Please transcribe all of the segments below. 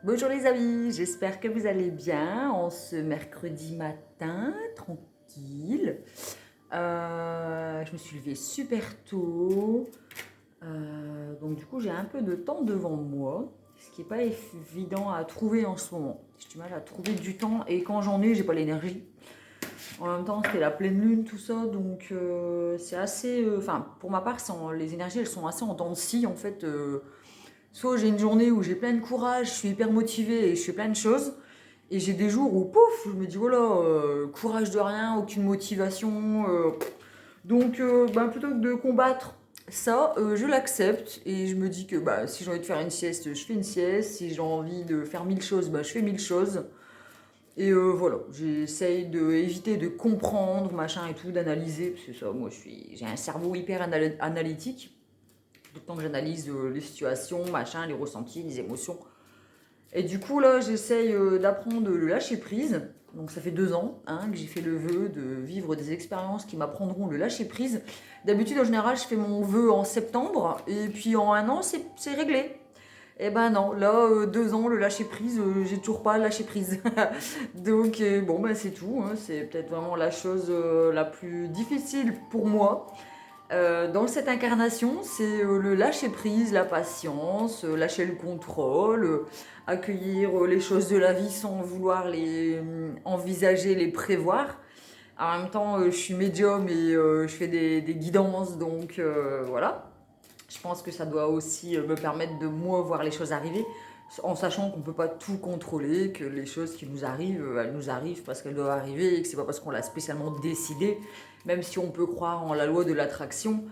Bonjour les amis, j'espère que vous allez bien en ce mercredi matin, tranquille. Je me suis levée super tôt, donc du coup j'ai un peu de temps devant moi, ce qui n'est pas évident à trouver en ce moment. J'ai du mal à trouver du temps et quand j'en ai, j'ai pas l'énergie. En même temps, c'était la pleine lune, tout ça, donc c'est assez... Enfin, pour ma part, les énergies, elles sont assez en dents de scie en fait. Soit j'ai une journée où j'ai plein de courage, je suis hyper motivée et je fais plein de choses. Et j'ai des jours où, pouf, je me dis, voilà, courage de rien, aucune motivation. Donc, plutôt que de combattre ça, je l'accepte. Et je me dis que si j'ai envie de faire une sieste, je fais une sieste. Si j'ai envie de faire mille choses, je fais mille choses. Et voilà, j'essaye d'éviter de comprendre, machin et tout, d'analyser. Parce que ça, moi, j'ai un cerveau hyper analytique. Tout le temps que j'analyse les situations, machin, les ressentis, les émotions. Et du coup, là, j'essaye d'apprendre le lâcher prise. Donc, ça fait 2 ans que j'ai fait le vœu de vivre des expériences qui m'apprendront le lâcher prise. D'habitude, en général, je fais mon vœu en septembre. Et puis, en un an, c'est réglé. Eh ben non, là, 2 ans, le lâcher prise, j'ai toujours pas lâché prise. Donc, bon, c'est tout, hein. C'est peut-être vraiment la chose la plus difficile pour moi. Dans cette incarnation, c'est le lâcher prise, la patience, lâcher le contrôle, accueillir les choses de la vie sans vouloir les envisager, les prévoir. En même temps, je suis médium et je fais des guidances, donc voilà. Je pense que ça doit aussi me permettre de moi voir les choses arriver, en sachant qu'on ne peut pas tout contrôler, que les choses qui nous arrivent, elles nous arrivent parce qu'elles doivent arriver et que c'est pas parce qu'on l'a spécialement décidé, même si on peut croire en la loi de l'attraction.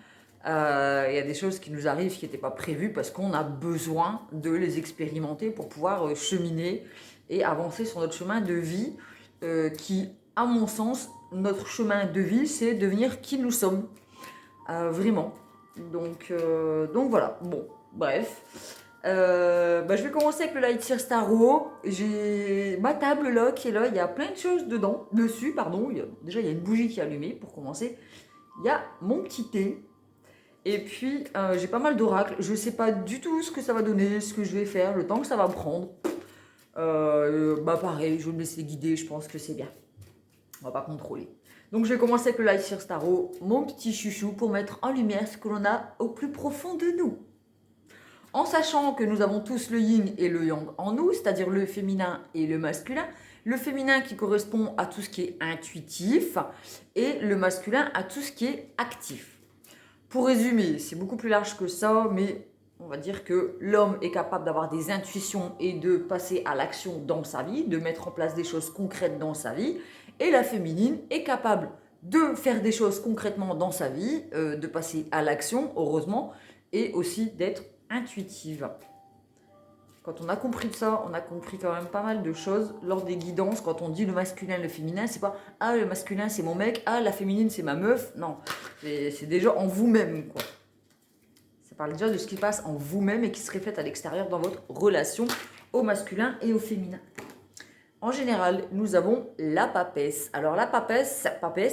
Il y a des choses qui nous arrivent qui n'étaient pas prévues parce qu'on a besoin de les expérimenter pour pouvoir cheminer et avancer sur notre chemin de vie qui, à mon sens, notre chemin de vie, c'est devenir qui nous sommes. Vraiment. Donc voilà, bon, bref. Je vais commencer avec le Lightyear Starro. J'ai ma table là qui est là, il y a plein de choses dessus, pardon. Déjà, il y a une bougie qui est allumée pour commencer. Il y a mon petit thé. Et puis, j'ai pas mal d'oracles. Je sais pas du tout ce que ça va donner, ce que je vais faire, le temps que ça va prendre. Pareil, je vais me laisser guider, je pense que c'est bien. On va pas contrôler. Donc je vais commencer avec le Lightyear Starro, mon petit chouchou, pour mettre en lumière ce que l'on a au plus profond de nous. En sachant que nous avons tous le yin et le yang en nous, c'est-à-dire le féminin et le masculin, le féminin qui correspond à tout ce qui est intuitif et le masculin à tout ce qui est actif. Pour résumer, c'est beaucoup plus large que ça, mais on va dire que l'homme est capable d'avoir des intuitions et de passer à l'action dans sa vie, de mettre en place des choses concrètes dans sa vie, et la féminine est capable de faire des choses concrètement dans sa vie, de passer à l'action, heureusement, et aussi d'être intuitive. Quand on a compris ça, on a compris quand même pas mal de choses lors des guidances. Quand on dit le masculin, le féminin, c'est pas ah le masculin c'est mon mec, ah la féminine c'est ma meuf. Non, c'est déjà en vous-même quoi. Ça parle déjà de ce qui passe en vous-même et qui se reflète à l'extérieur dans votre relation au masculin et au féminin. En général, nous avons la papesse. Alors la papesse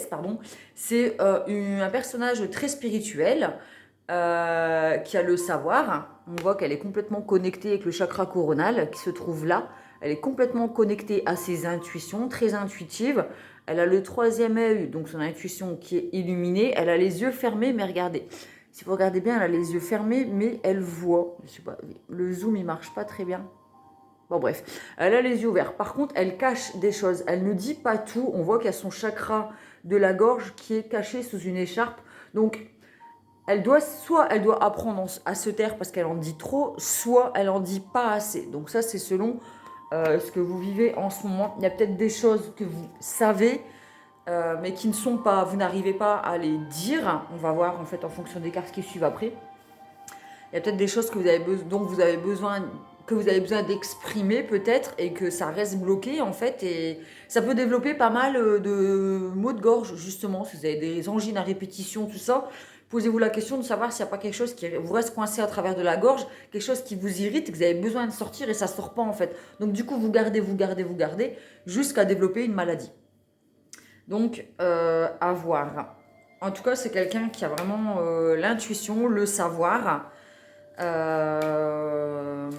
pardon, c'est un personnage très spirituel qui a le savoir. On voit qu'elle est complètement connectée avec le chakra coronal qui se trouve là. Elle est complètement connectée à ses intuitions, très intuitive. Elle a le troisième œil, donc son intuition qui est illuminée. Elle a les yeux fermés, mais regardez. Si vous regardez bien, elle a les yeux fermés, mais elle voit. Je sais pas, le zoom, il marche pas très bien. Bon bref, elle a les yeux ouverts. Par contre, elle cache des choses. Elle ne dit pas tout. On voit qu'il y a son chakra de la gorge qui est caché sous une écharpe. Donc, soit elle doit apprendre à se taire parce qu'elle en dit trop, soit elle en dit pas assez. Donc ça, c'est selon ce que vous vivez en ce moment. Il y a peut-être des choses que vous savez, mais qui ne sont pas, vous n'arrivez pas à les dire. On va voir en fait en fonction des cartes qui suivent après. Il y a peut-être des choses que dont vous avez besoin d'exprimer peut-être et que ça reste bloqué en fait et ça peut développer pas mal de maux de gorge justement si vous avez des angines à répétition tout ça. Posez-vous la question de savoir s'il n'y a pas quelque chose qui vous reste coincé à travers de la gorge, quelque chose qui vous irrite et que vous avez besoin de sortir et ça ne sort pas en fait. Donc du coup vous gardez jusqu'à développer une maladie. Donc à voir. En tout cas c'est quelqu'un qui a vraiment l'intuition, le savoir. Euh,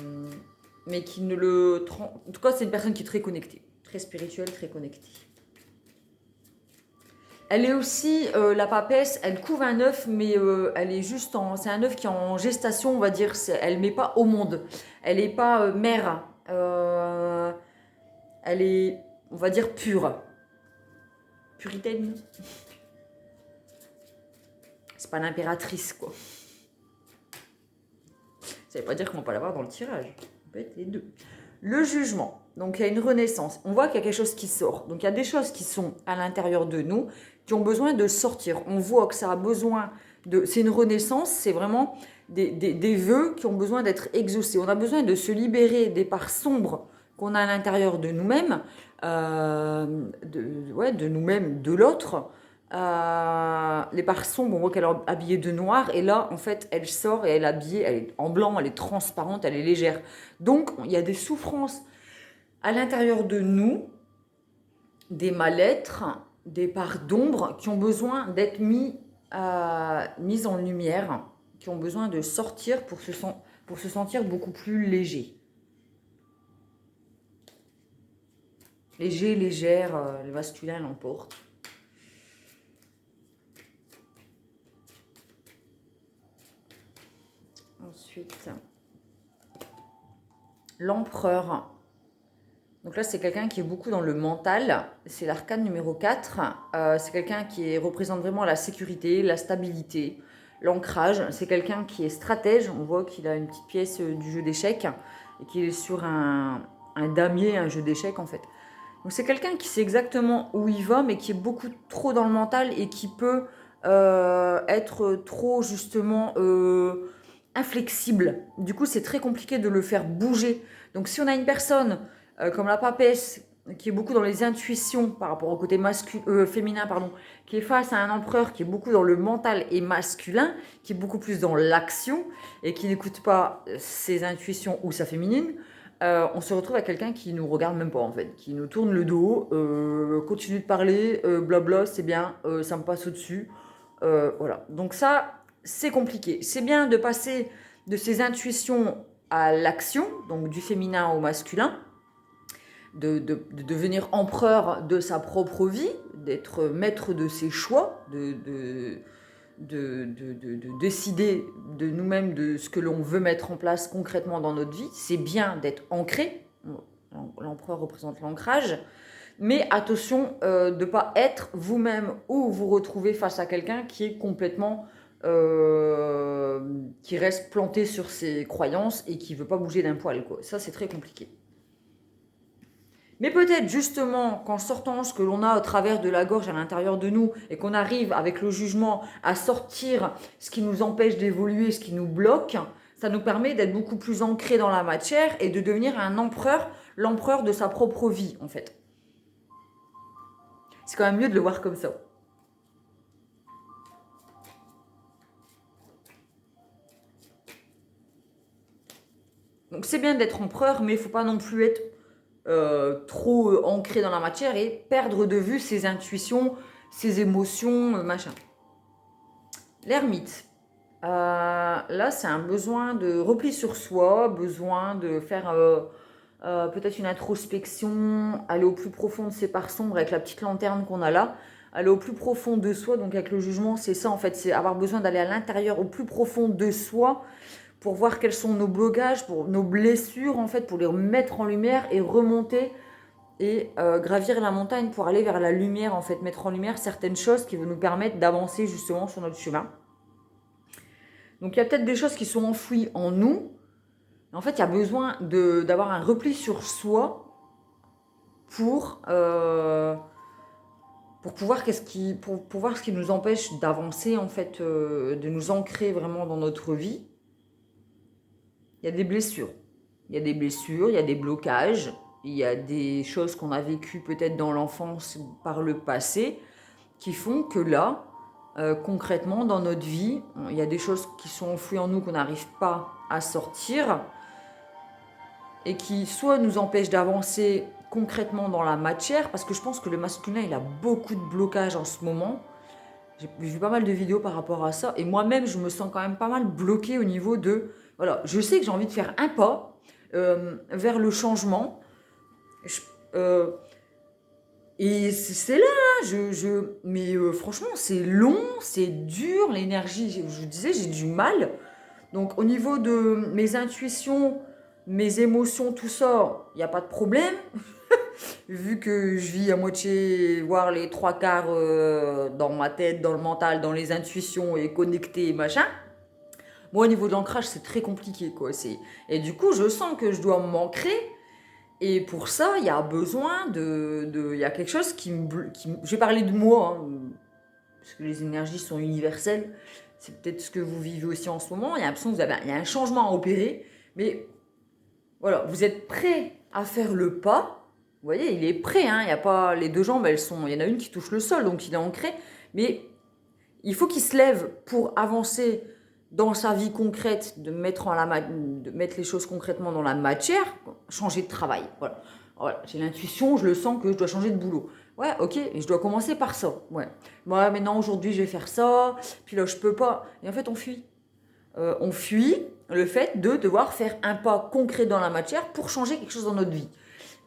mais qui ne le... En tout cas, c'est une personne qui est très connectée, très spirituelle, très connectée. Elle est aussi, la papesse, elle couve un œuf, mais elle est juste en... C'est un œuf qui est en gestation, on va dire. Elle ne met pas au monde. Elle n'est pas mère. Elle est, on va dire, pure. Puritaine. C'est pas l'impératrice, quoi. Ça ne veut pas dire qu'on ne va pas l'avoir dans le tirage. Ça peut être les deux. Le jugement. Donc, il y a une renaissance. On voit qu'il y a quelque chose qui sort. Donc, il y a des choses qui sont à l'intérieur de nous qui ont besoin de sortir. On voit que ça a besoin de... C'est une renaissance. C'est vraiment des vœux qui ont besoin d'être exaucés. On a besoin de se libérer des parts sombres qu'on a à l'intérieur de nous-mêmes, de nous-mêmes, de l'autre. Les parts sombres, on voit qu'elle est habillée de noir, et là, en fait, elle sort et elle est habillée, elle est en blanc, elle est transparente, elle est légère. Donc, il y a des souffrances à l'intérieur de nous, des mal-être, des parts d'ombre qui ont besoin d'être mises en lumière, qui ont besoin de sortir pour se sentir beaucoup plus léger. Léger, légère, le masculin l'emporte. Ensuite, l'empereur. Donc là, c'est quelqu'un qui est beaucoup dans le mental. C'est l'arcane numéro 4. C'est quelqu'un qui représente vraiment la sécurité, la stabilité, l'ancrage. C'est quelqu'un qui est stratège. On voit qu'il a une petite pièce du jeu d'échecs et qu'il est sur un damier, un jeu d'échecs en fait. Donc c'est quelqu'un qui sait exactement où il va, mais qui est beaucoup trop dans le mental et qui peut être trop justement inflexible. Du coup, c'est très compliqué de le faire bouger. Donc si on a une personne comme la papesse, qui est beaucoup dans les intuitions par rapport au côté féminin, qui est face à un empereur qui est beaucoup dans le mental et masculin, qui est beaucoup plus dans l'action et qui n'écoute pas ses intuitions ou sa féminine, on se retrouve à quelqu'un qui nous regarde même pas en fait, qui nous tourne le dos, continue de parler, blabla, c'est bien, ça me passe au-dessus. Voilà. Donc ça, c'est compliqué. C'est bien de passer de ses intuitions à l'action, donc du féminin au masculin, de devenir empereur de sa propre vie, d'être maître de ses choix, de décider de nous-mêmes de ce que l'on veut mettre en place concrètement dans notre vie. C'est bien d'être ancré. L'empereur représente l'ancrage. Mais attention de ne pas être vous-même ou vous retrouver face à quelqu'un qui est complètement... qui reste planté sur ses croyances et qui ne veut pas bouger d'un poil, quoi. Ça, c'est très compliqué. Mais peut-être justement qu'en sortant ce que l'on a au travers de la gorge à l'intérieur de nous et qu'on arrive avec le jugement à sortir ce qui nous empêche d'évoluer, ce qui nous bloque, ça nous permet d'être beaucoup plus ancrés dans la matière et de devenir un empereur, l'empereur de sa propre vie en fait. C'est quand même mieux de le voir comme ça. Donc c'est bien d'être empereur, mais il ne faut pas non plus être trop ancré dans la matière et perdre de vue ses intuitions, ses émotions, machin. L'ermite. Là, c'est un besoin de repli sur soi, besoin de faire peut-être une introspection, aller au plus profond de ses parts sombres avec la petite lanterne qu'on a là, aller au plus profond de soi, donc avec le jugement, c'est ça en fait, c'est avoir besoin d'aller à l'intérieur, au plus profond de soi, pour voir quels sont nos blocages, pour nos blessures en fait, pour les mettre en lumière et remonter et gravir la montagne pour aller vers la lumière en fait, mettre en lumière certaines choses qui vont nous permettre d'avancer justement sur notre chemin. Donc il y a peut-être des choses qui sont enfouies en nous. En fait, il y a besoin d'avoir un repli sur soi pour pouvoir pour voir ce qui nous empêche d'avancer en fait, de nous ancrer vraiment dans notre vie. Il y a des blessures. Il y a des blessures, il y a des blocages, il y a des choses qu'on a vécues peut-être dans l'enfance par le passé qui font que là, concrètement, dans notre vie, il y a des choses qui sont enfouies en nous qu'on n'arrive pas à sortir et qui soit nous empêchent d'avancer concrètement dans la matière, parce que je pense que le masculin, il a beaucoup de blocages en ce moment. J'ai vu pas mal de vidéos par rapport à ça, et moi-même, je me sens quand même pas mal bloquée au niveau de... Voilà, je sais que j'ai envie de faire un pas, vers le changement. Je- euh, et c'est là, hein, mais franchement, c'est long, c'est dur, l'énergie, je vous disais, j'ai du mal. Donc, au niveau de mes intuitions, mes émotions, tout ça, il n'y a pas de problème. Vu que je vis à moitié, voire les trois quarts dans ma tête, dans le mental, dans les intuitions et connecté et machin. Moi, au niveau de l'ancrage, c'est très compliqué, quoi. Et du coup, je sens que je dois m'ancrer. Et pour ça, il y a besoin il y a quelque chose je vais parler de moi, hein, parce que les énergies sont universelles. C'est peut-être ce que vous vivez aussi en ce moment. Il y a l'impression que il y a un changement à opérer. Mais voilà, vous êtes prêt à faire le pas. Vous voyez, il est prêt. Hein, il y a pas, les deux jambes, il y en a une qui touche le sol, donc il est ancré. Mais il faut qu'il se lève pour avancer dans sa vie concrète, de mettre les choses concrètement dans la matière, changer de travail. Voilà. J'ai l'intuition, je le sens que je dois changer de boulot. Ouais, ok, et je dois commencer par ça. Ouais, mais non, aujourd'hui je vais faire ça, puis là je peux pas. Et en fait, on fuit. On fuit le fait de devoir faire un pas concret dans la matière pour changer quelque chose dans notre vie.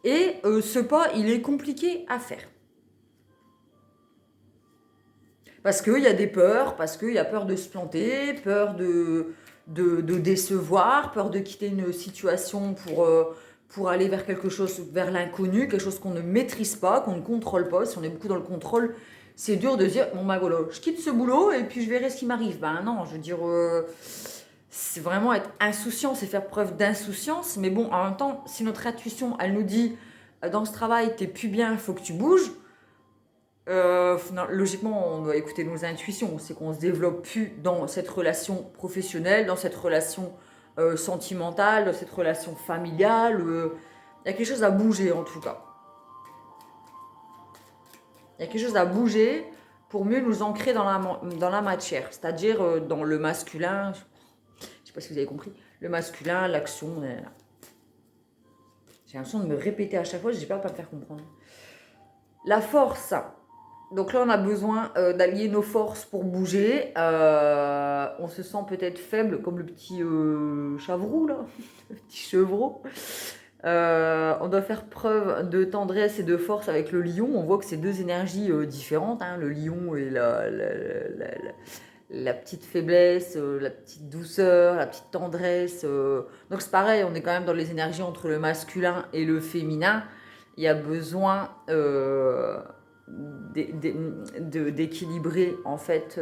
Et ce pas, il est compliqué à faire. Parce qu'il y a des peurs, parce qu'il y a peur de se planter, peur de décevoir, peur de quitter une situation pour aller vers quelque chose, vers l'inconnu, quelque chose qu'on ne maîtrise pas, qu'on ne contrôle pas. Si on est beaucoup dans le contrôle, c'est dur de dire, bon bah voilà, je quitte ce boulot et puis je verrai ce qui m'arrive. Ben non, je veux dire, c'est vraiment être insouciant, c'est faire preuve d'insouciance. Mais bon, en même temps, si notre intuition, elle nous dit, dans ce travail, t'es plus bien, il faut que tu bouges. Non, logiquement, on doit écouter nos intuitions. C'est qu'on se développe plus dans cette relation professionnelle, dans cette relation sentimentale, dans cette relation familiale. Il y a quelque chose à bouger en tout cas. Il y a quelque chose à bouger pour mieux nous ancrer dans la matière, c'est-à-dire dans le masculin. Je ne sais pas si vous avez compris. Le masculin, l'action. J'ai l'impression de me répéter à chaque fois, j'ai peur de ne pas me faire comprendre. La force. Donc là, on a besoin d'allier nos forces pour bouger. On se sent peut-être faible, comme le petit chavroux, là, le petit chevreau. On doit faire preuve de tendresse et de force avec le lion. On voit que c'est deux énergies différentes, hein, le lion et la petite faiblesse, la petite douceur, la petite tendresse. Donc c'est pareil, on est quand même dans les énergies entre le masculin et le féminin. Il y a besoin d'équilibrer en fait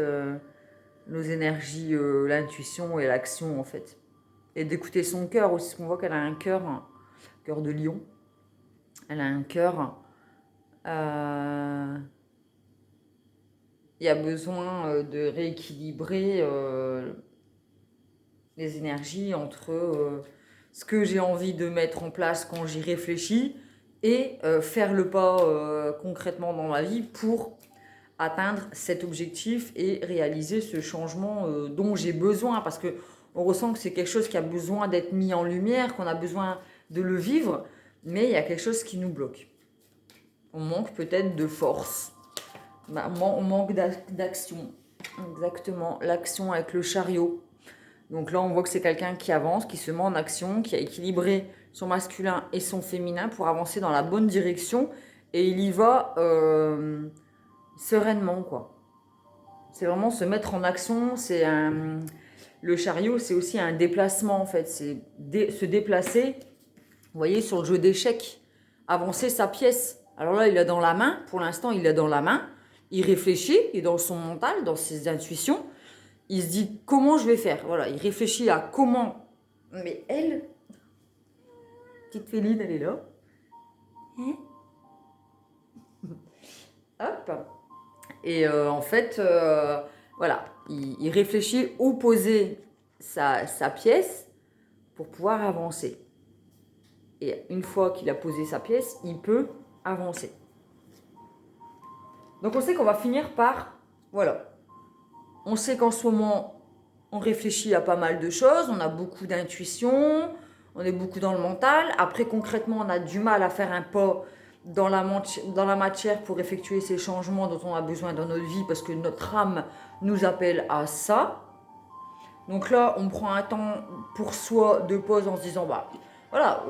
nos énergies, l'intuition et l'action en fait. Et d'écouter son cœur aussi, parce qu'on voit qu'elle a un cœur de lion. Elle a un cœur. Il y a besoin de rééquilibrer les énergies entre ce que j'ai envie de mettre en place quand j'y réfléchis et faire le pas concrètement dans ma vie pour atteindre cet objectif et réaliser ce changement dont j'ai besoin. Parce que on ressent que c'est quelque chose qui a besoin d'être mis en lumière, qu'on a besoin de le vivre, mais il y a quelque chose qui nous bloque. On manque peut-être de force. On manque d'action. Exactement, l'action avec le chariot. Donc là, on voit que c'est quelqu'un qui avance, qui se met en action, qui a équilibré son masculin et son féminin pour avancer dans la bonne direction. Et il y va sereinement, quoi. C'est vraiment se mettre en action. Le chariot, c'est aussi un déplacement, en fait. C'est se déplacer, vous voyez, sur le jeu d'échecs. Avancer sa pièce. Alors là, il l'a dans la main. Pour l'instant, il l'a dans la main. Il réfléchit, il est dans son mental, dans ses intuitions. Il se dit comment je vais faire. Voilà, il réfléchit à comment. Mais elle, petite féline, elle est là. Hop. Et en fait, voilà, il réfléchit où poser sa pièce pour pouvoir avancer. Et une fois qu'il a posé sa pièce, il peut avancer. Donc on sait qu'on va finir par, voilà. On sait qu'en ce moment, on réfléchit à pas mal de choses, on a beaucoup d'intuition, on est beaucoup dans le mental. Après, concrètement, on a du mal à faire un pas dans la matière pour effectuer ces changements dont on a besoin dans notre vie parce que notre âme nous appelle à ça. Donc là, on prend un temps pour soi de pause en se disant, bah, voilà,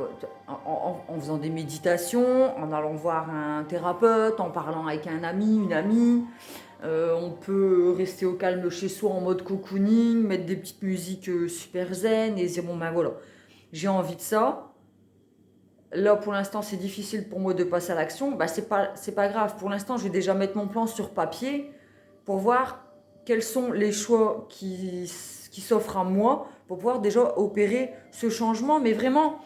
en faisant des méditations, en allant voir un thérapeute, en parlant avec un ami, une amie. On peut rester au calme chez soi en mode cocooning, mettre des petites musiques super zen et dire bon ben voilà, j'ai envie de ça. Là pour l'instant c'est difficile pour moi de passer à l'action, bah, c'est pas grave. Pour l'instant je vais déjà mettre mon plan sur papier pour voir quels sont les choix qui s'offrent à moi pour pouvoir déjà opérer ce changement, mais vraiment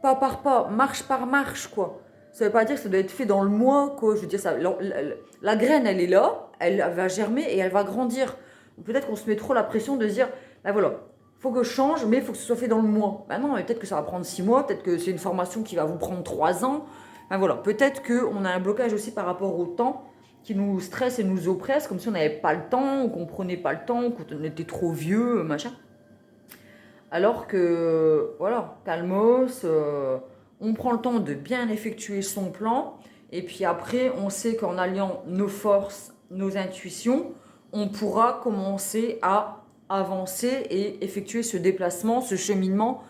pas par pas, marche par marche, quoi. Ça veut pas dire que ça doit être fait dans le mois, quoi. Je veux dire, la graine, elle est là, elle va germer et elle va grandir. Peut-être qu'on se met trop la pression de se dire, ben voilà, faut que je change, mais il faut que ce soit fait dans le mois. Ben non, peut-être que ça va prendre 6 mois, peut-être que c'est une formation qui va vous prendre 3 ans. Ben voilà, peut-être qu'on a un blocage aussi par rapport au temps qui nous stresse et nous oppresse, comme si on n'avait pas le temps, ou qu'on prenait pas le temps, qu'on était trop vieux, machin. Alors que, voilà, calmos, on prend le temps de bien effectuer son plan. Et puis après, on sait qu'en alliant nos forces, nos intuitions, on pourra commencer à avancer et effectuer ce déplacement, ce cheminement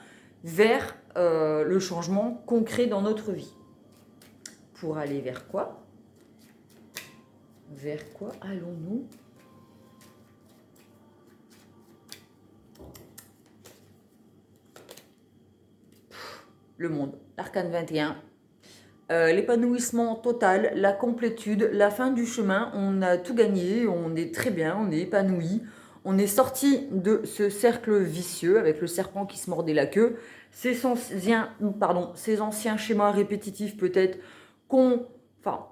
vers le changement concret dans notre vie. Pour aller vers quoi? Vers quoi allons-nous? Le monde, l'arcane 21. L'épanouissement total, la complétude, la fin du chemin, on a tout gagné, on est très bien, on est épanoui, on est sorti de ce cercle vicieux avec le serpent qui se mordait la queue, ces anciens schémas répétitifs peut-être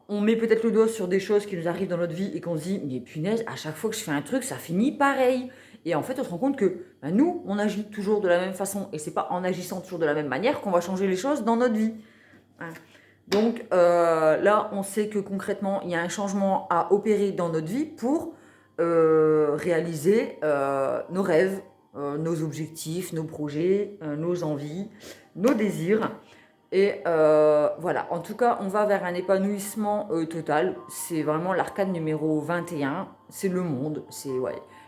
on met peut-être le doigt sur des choses qui nous arrivent dans notre vie et qu'on se dit, mais punaise, à chaque fois que je fais un truc, ça finit pareil. Et en fait, on se rend compte que nous, on agit toujours de la même façon et c'est pas en agissant toujours de la même manière qu'on va changer les choses dans notre vie. Hein. Donc là, on sait que concrètement, il y a un changement à opérer dans notre vie pour réaliser nos rêves, nos objectifs, nos projets, nos envies, nos désirs. Et voilà, en tout cas, on va vers un épanouissement total. C'est vraiment l'arcane numéro 21. C'est le monde.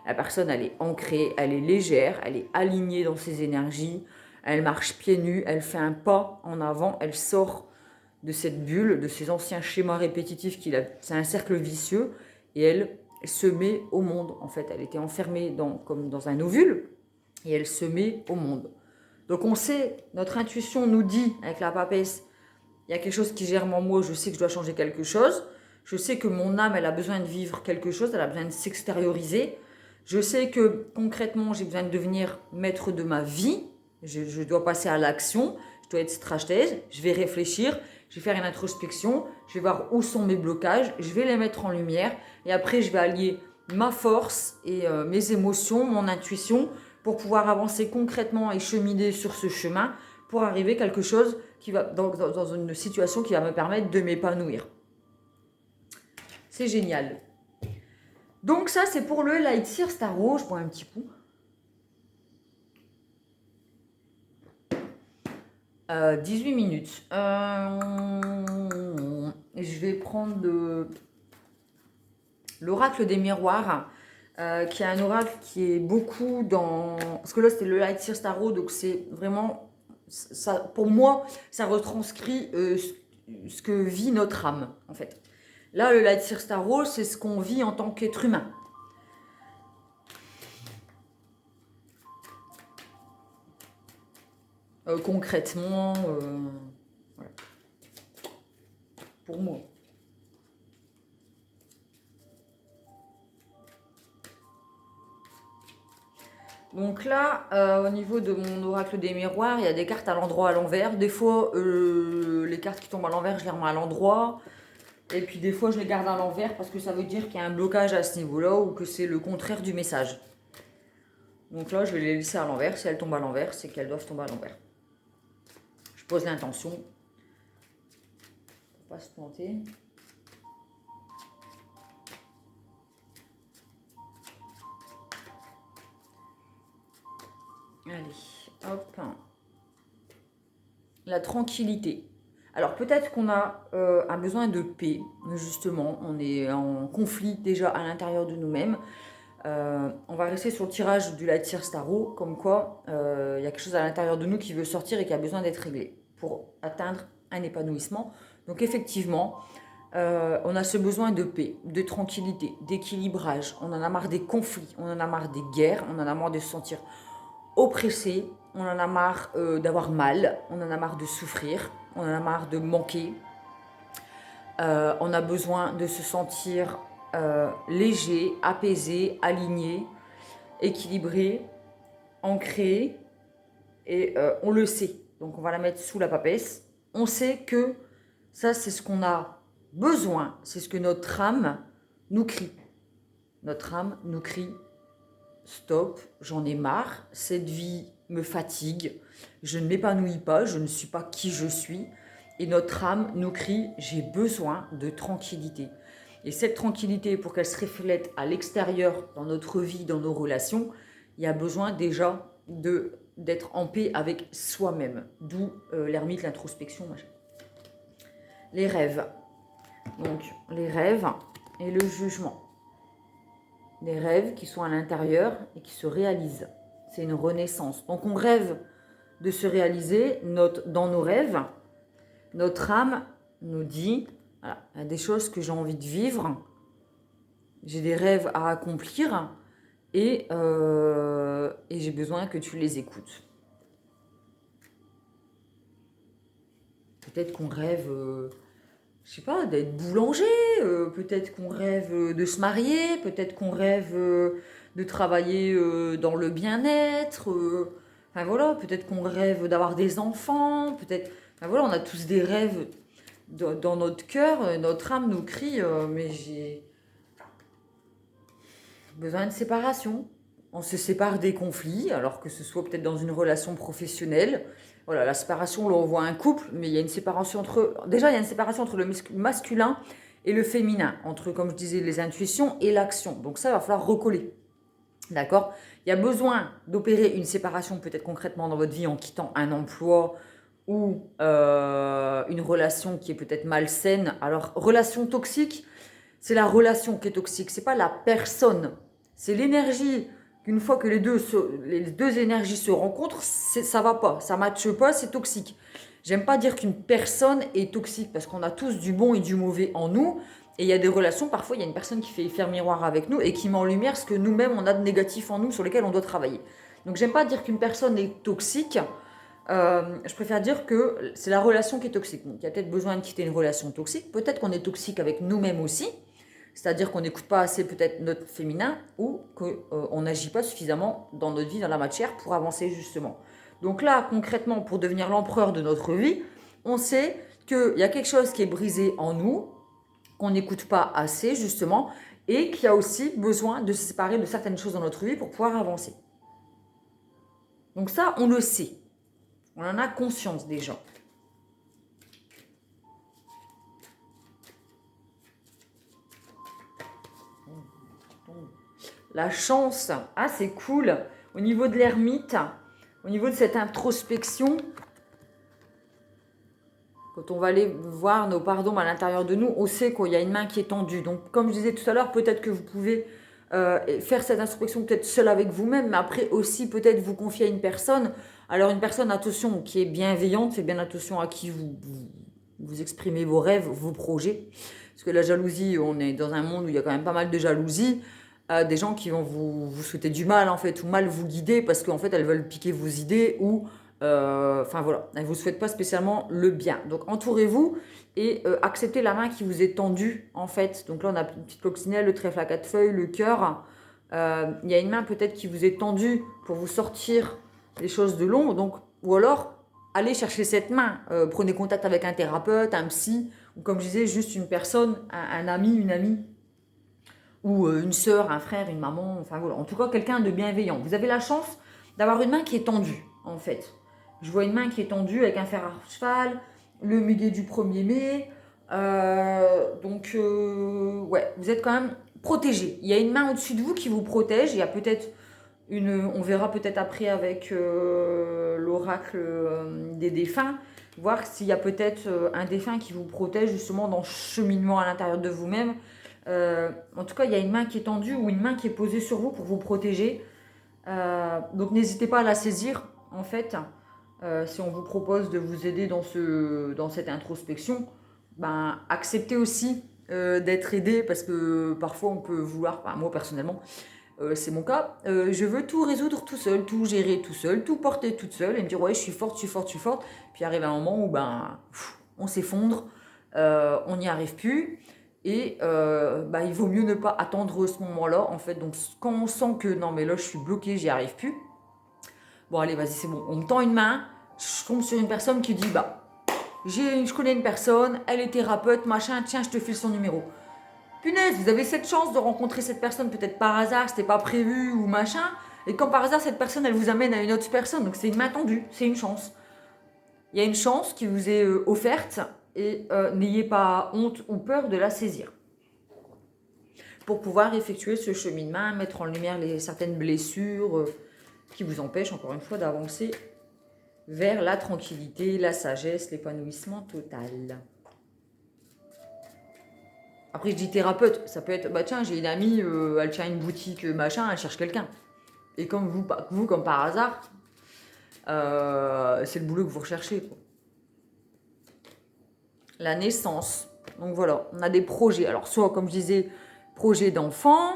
La personne, elle est ancrée, elle est légère, elle est alignée dans ses énergies. Elle marche pieds nus, elle fait un pas en avant, elle sort de cette bulle, de ces anciens schémas répétitifs c'est un cercle vicieux, et elle se met au monde. En fait, elle était enfermée comme dans un ovule, et elle se met au monde. Donc on sait, notre intuition nous dit, avec la papesse, il y a quelque chose qui germe en moi, je sais que je dois changer quelque chose, je sais que mon âme, elle a besoin de vivre quelque chose, elle a besoin de s'extérioriser, je sais que concrètement, j'ai besoin de devenir maître de ma vie, je dois passer à l'action, je dois être stratège, je vais réfléchir, je vais faire une introspection, je vais voir où sont mes blocages, je vais les mettre en lumière, et après je vais allier ma force et mes émotions, mon intuition, pour pouvoir avancer concrètement et cheminer sur ce chemin, pour arriver à quelque chose qui va dans une situation qui va me permettre de m'épanouir. C'est génial. Donc ça, c'est pour le Light Seer Starro. Je bois un petit coup. 18 minutes. Je vais prendre l'oracle des miroirs, qui est un oracle qui est beaucoup dans... Parce que là, c'était le Light Seer Starro, donc c'est vraiment... Ça, pour moi, ça retranscrit ce que vit notre âme, en fait. Là, le Light Seer Starro, c'est ce qu'on vit en tant qu'être humain. Concrètement, voilà. Pour moi. Donc là, au niveau de mon oracle des miroirs, il y a des cartes à l'endroit, à l'envers. Des fois, les cartes qui tombent à l'envers, je les remets à l'endroit. Et puis des fois, je les garde à l'envers parce que ça veut dire qu'il y a un blocage à ce niveau-là ou que c'est le contraire du message. Donc là, je vais les laisser à l'envers. Si elles tombent à l'envers, c'est qu'elles doivent tomber à l'envers. Je pose l'intention pour pas se planter. Allez, hop. La tranquillité. Alors peut-être qu'on a un besoin de paix, justement. On est en conflit déjà à l'intérieur de nous-mêmes. On va rester sur le tirage du Light Year Tarot, comme quoi il y a quelque chose à l'intérieur de nous qui veut sortir et qui a besoin d'être réglé pour atteindre un épanouissement. Donc effectivement, on a ce besoin de paix, de tranquillité, d'équilibrage. On en a marre des conflits, on en a marre des guerres, on en a marre de se sentir oppressé, on en a marre d'avoir mal, on en a marre de souffrir, on en a marre de manquer. On a besoin de se sentir léger, apaisé, aligné, équilibré, ancré, et on le sait. Donc on va la mettre sous la papesse. On sait que ça, c'est ce qu'on a besoin, c'est ce que notre âme nous crie. Notre âme nous crie: stop, j'en ai marre, cette vie me fatigue, je ne m'épanouis pas, je ne suis pas qui je suis. Et notre âme nous crie: j'ai besoin de tranquillité. Et cette tranquillité, pour qu'elle se reflète à l'extérieur, dans notre vie, dans nos relations, il y a besoin déjà d'être en paix avec soi-même. D'où l'ermite, l'introspection, machin. Les rêves. Donc, les rêves et le jugement. Des rêves qui sont à l'intérieur et qui se réalisent. C'est une renaissance. Donc, on rêve de se réaliser dans nos rêves. Notre âme nous dit: voilà, il y a des choses que j'ai envie de vivre, j'ai des rêves à accomplir et j'ai besoin que tu les écoutes. Peut-être qu'on rêve, je sais pas, d'être boulanger, peut-être qu'on rêve de se marier, peut-être qu'on rêve de travailler dans le bien-être, enfin voilà, peut-être qu'on rêve d'avoir des enfants, peut-être, enfin voilà, on a tous des rêves dans notre cœur, notre âme nous crie mais j'ai besoin de séparation. On se sépare des conflits, alors que ce soit peut-être dans une relation professionnelle. Voilà, la séparation, là on voit un couple, mais il y a une séparation déjà il y a une séparation entre le masculin et le féminin, entre, comme je disais, les intuitions et l'action. Donc ça, il va falloir recoller. D'accord? Il y a besoin d'opérer une séparation peut-être concrètement dans votre vie en quittant un emploi ou une relation qui est peut-être malsaine. Alors, relation toxique, c'est la relation qui est toxique, c'est pas la personne. C'est l'énergie. Qu'une fois que les deux énergies se rencontrent, ça va pas, ça matche pas, c'est toxique. J'aime pas dire qu'une personne est toxique parce qu'on a tous du bon et du mauvais en nous. Et il y a des relations, parfois il y a une personne qui fait faire miroir avec nous et qui met en lumière ce que nous-mêmes on a de négatif en nous sur lesquels on doit travailler. Donc j'aime pas dire qu'une personne est toxique. Je préfère dire que c'est la relation qui est toxique. Donc il y a peut-être besoin de quitter une relation toxique. Peut-être qu'on est toxique avec nous-mêmes aussi. C'est-à-dire qu'on n'écoute pas assez peut-être notre féminin ou qu'on n'agit pas suffisamment dans notre vie, dans la matière, pour avancer justement. Donc là, concrètement, pour devenir l'empereur de notre vie, on sait qu'il y a quelque chose qui est brisé en nous, qu'on n'écoute pas assez justement, et qu'il y a aussi besoin de se séparer de certaines choses dans notre vie pour pouvoir avancer. Donc ça, on le sait. On en a conscience déjà. La chance, ah c'est cool. Au niveau de l'ermite, au niveau de cette introspection, quand on va aller voir nos pardons à l'intérieur de nous, on sait qu'il y a une main qui est tendue. Donc comme je disais tout à l'heure, peut-être que vous pouvez faire cette introspection peut-être seul avec vous-même, mais après aussi peut-être vous confier à une personne. Alors une personne, attention, qui est bienveillante, faites bien attention à qui vous exprimez vos rêves, vos projets. Parce que la jalousie, on est dans un monde où il y a quand même pas mal de jalousie. Des gens qui vont vous souhaiter du mal en fait, ou mal vous guider parce qu'en fait elles veulent piquer vos idées ou enfin voilà, elles ne vous souhaitent pas spécialement le bien. Donc entourez-vous et acceptez la main qui vous est tendue en fait. Donc là on a une petite coccinelle, le trèfle à 4 feuilles, le cœur. Il y a une main peut-être qui vous est tendue pour vous sortir les choses de l'ombre. Donc, ou alors allez chercher cette main. Prenez contact avec un thérapeute, un psy, ou comme je disais, juste une personne, un ami, une amie, ou une sœur, un frère, une maman, enfin voilà, en tout cas quelqu'un de bienveillant. Vous avez la chance d'avoir une main qui est tendue, en fait. Je vois une main qui est tendue avec un fer à cheval, le milieu du 1er mai, ouais, vous êtes quand même protégé. Il y a une main au-dessus de vous qui vous protège, il y a peut-être on verra peut-être après avec l'oracle des défunts, voir s'il y a peut-être un défunt qui vous protège justement dans le cheminement à l'intérieur de vous-même, En tout cas, il y a une main qui est tendue ou une main qui est posée sur vous pour vous protéger. Donc n'hésitez pas à la saisir, en fait. Si on vous propose de vous aider dans cette introspection, ben, acceptez aussi d'être aidé parce que parfois on peut vouloir, moi personnellement, c'est mon cas, je veux tout résoudre tout seul, tout gérer tout seul, tout porter toute seule et me dire ouais je suis forte, je suis forte, je suis forte. Puis arrive un moment où ben, on s'effondre, on n'y arrive plus. Et il vaut mieux ne pas attendre ce moment-là, en fait. Donc, quand on sent que non, mais là, je suis bloquée, j'y arrive plus. Bon, allez, vas-y, c'est bon. On me tend une main, je tombe sur une personne qui dit je connais une personne, elle est thérapeute, machin, tiens, je te file son numéro. Punaise, vous avez cette chance de rencontrer cette personne, peut-être par hasard, c'était pas prévu ou machin. Et quand par hasard, cette personne, elle vous amène à une autre personne. Donc, c'est une main tendue, c'est une chance. Il y a une chance qui vous est offerte et n'ayez pas honte ou peur de la saisir. Pour pouvoir effectuer ce cheminement, mettre en lumière certaines blessures qui vous empêchent, encore une fois, d'avancer vers la tranquillité, la sagesse, l'épanouissement total. Après, je dis thérapeute, ça peut être, tiens, j'ai une amie, elle tient une boutique, machin, elle cherche quelqu'un. Et comme vous comme par hasard, c'est le boulot que vous recherchez, quoi. La naissance. Donc voilà, on a des projets. Alors, soit, comme je disais, projet d'enfant.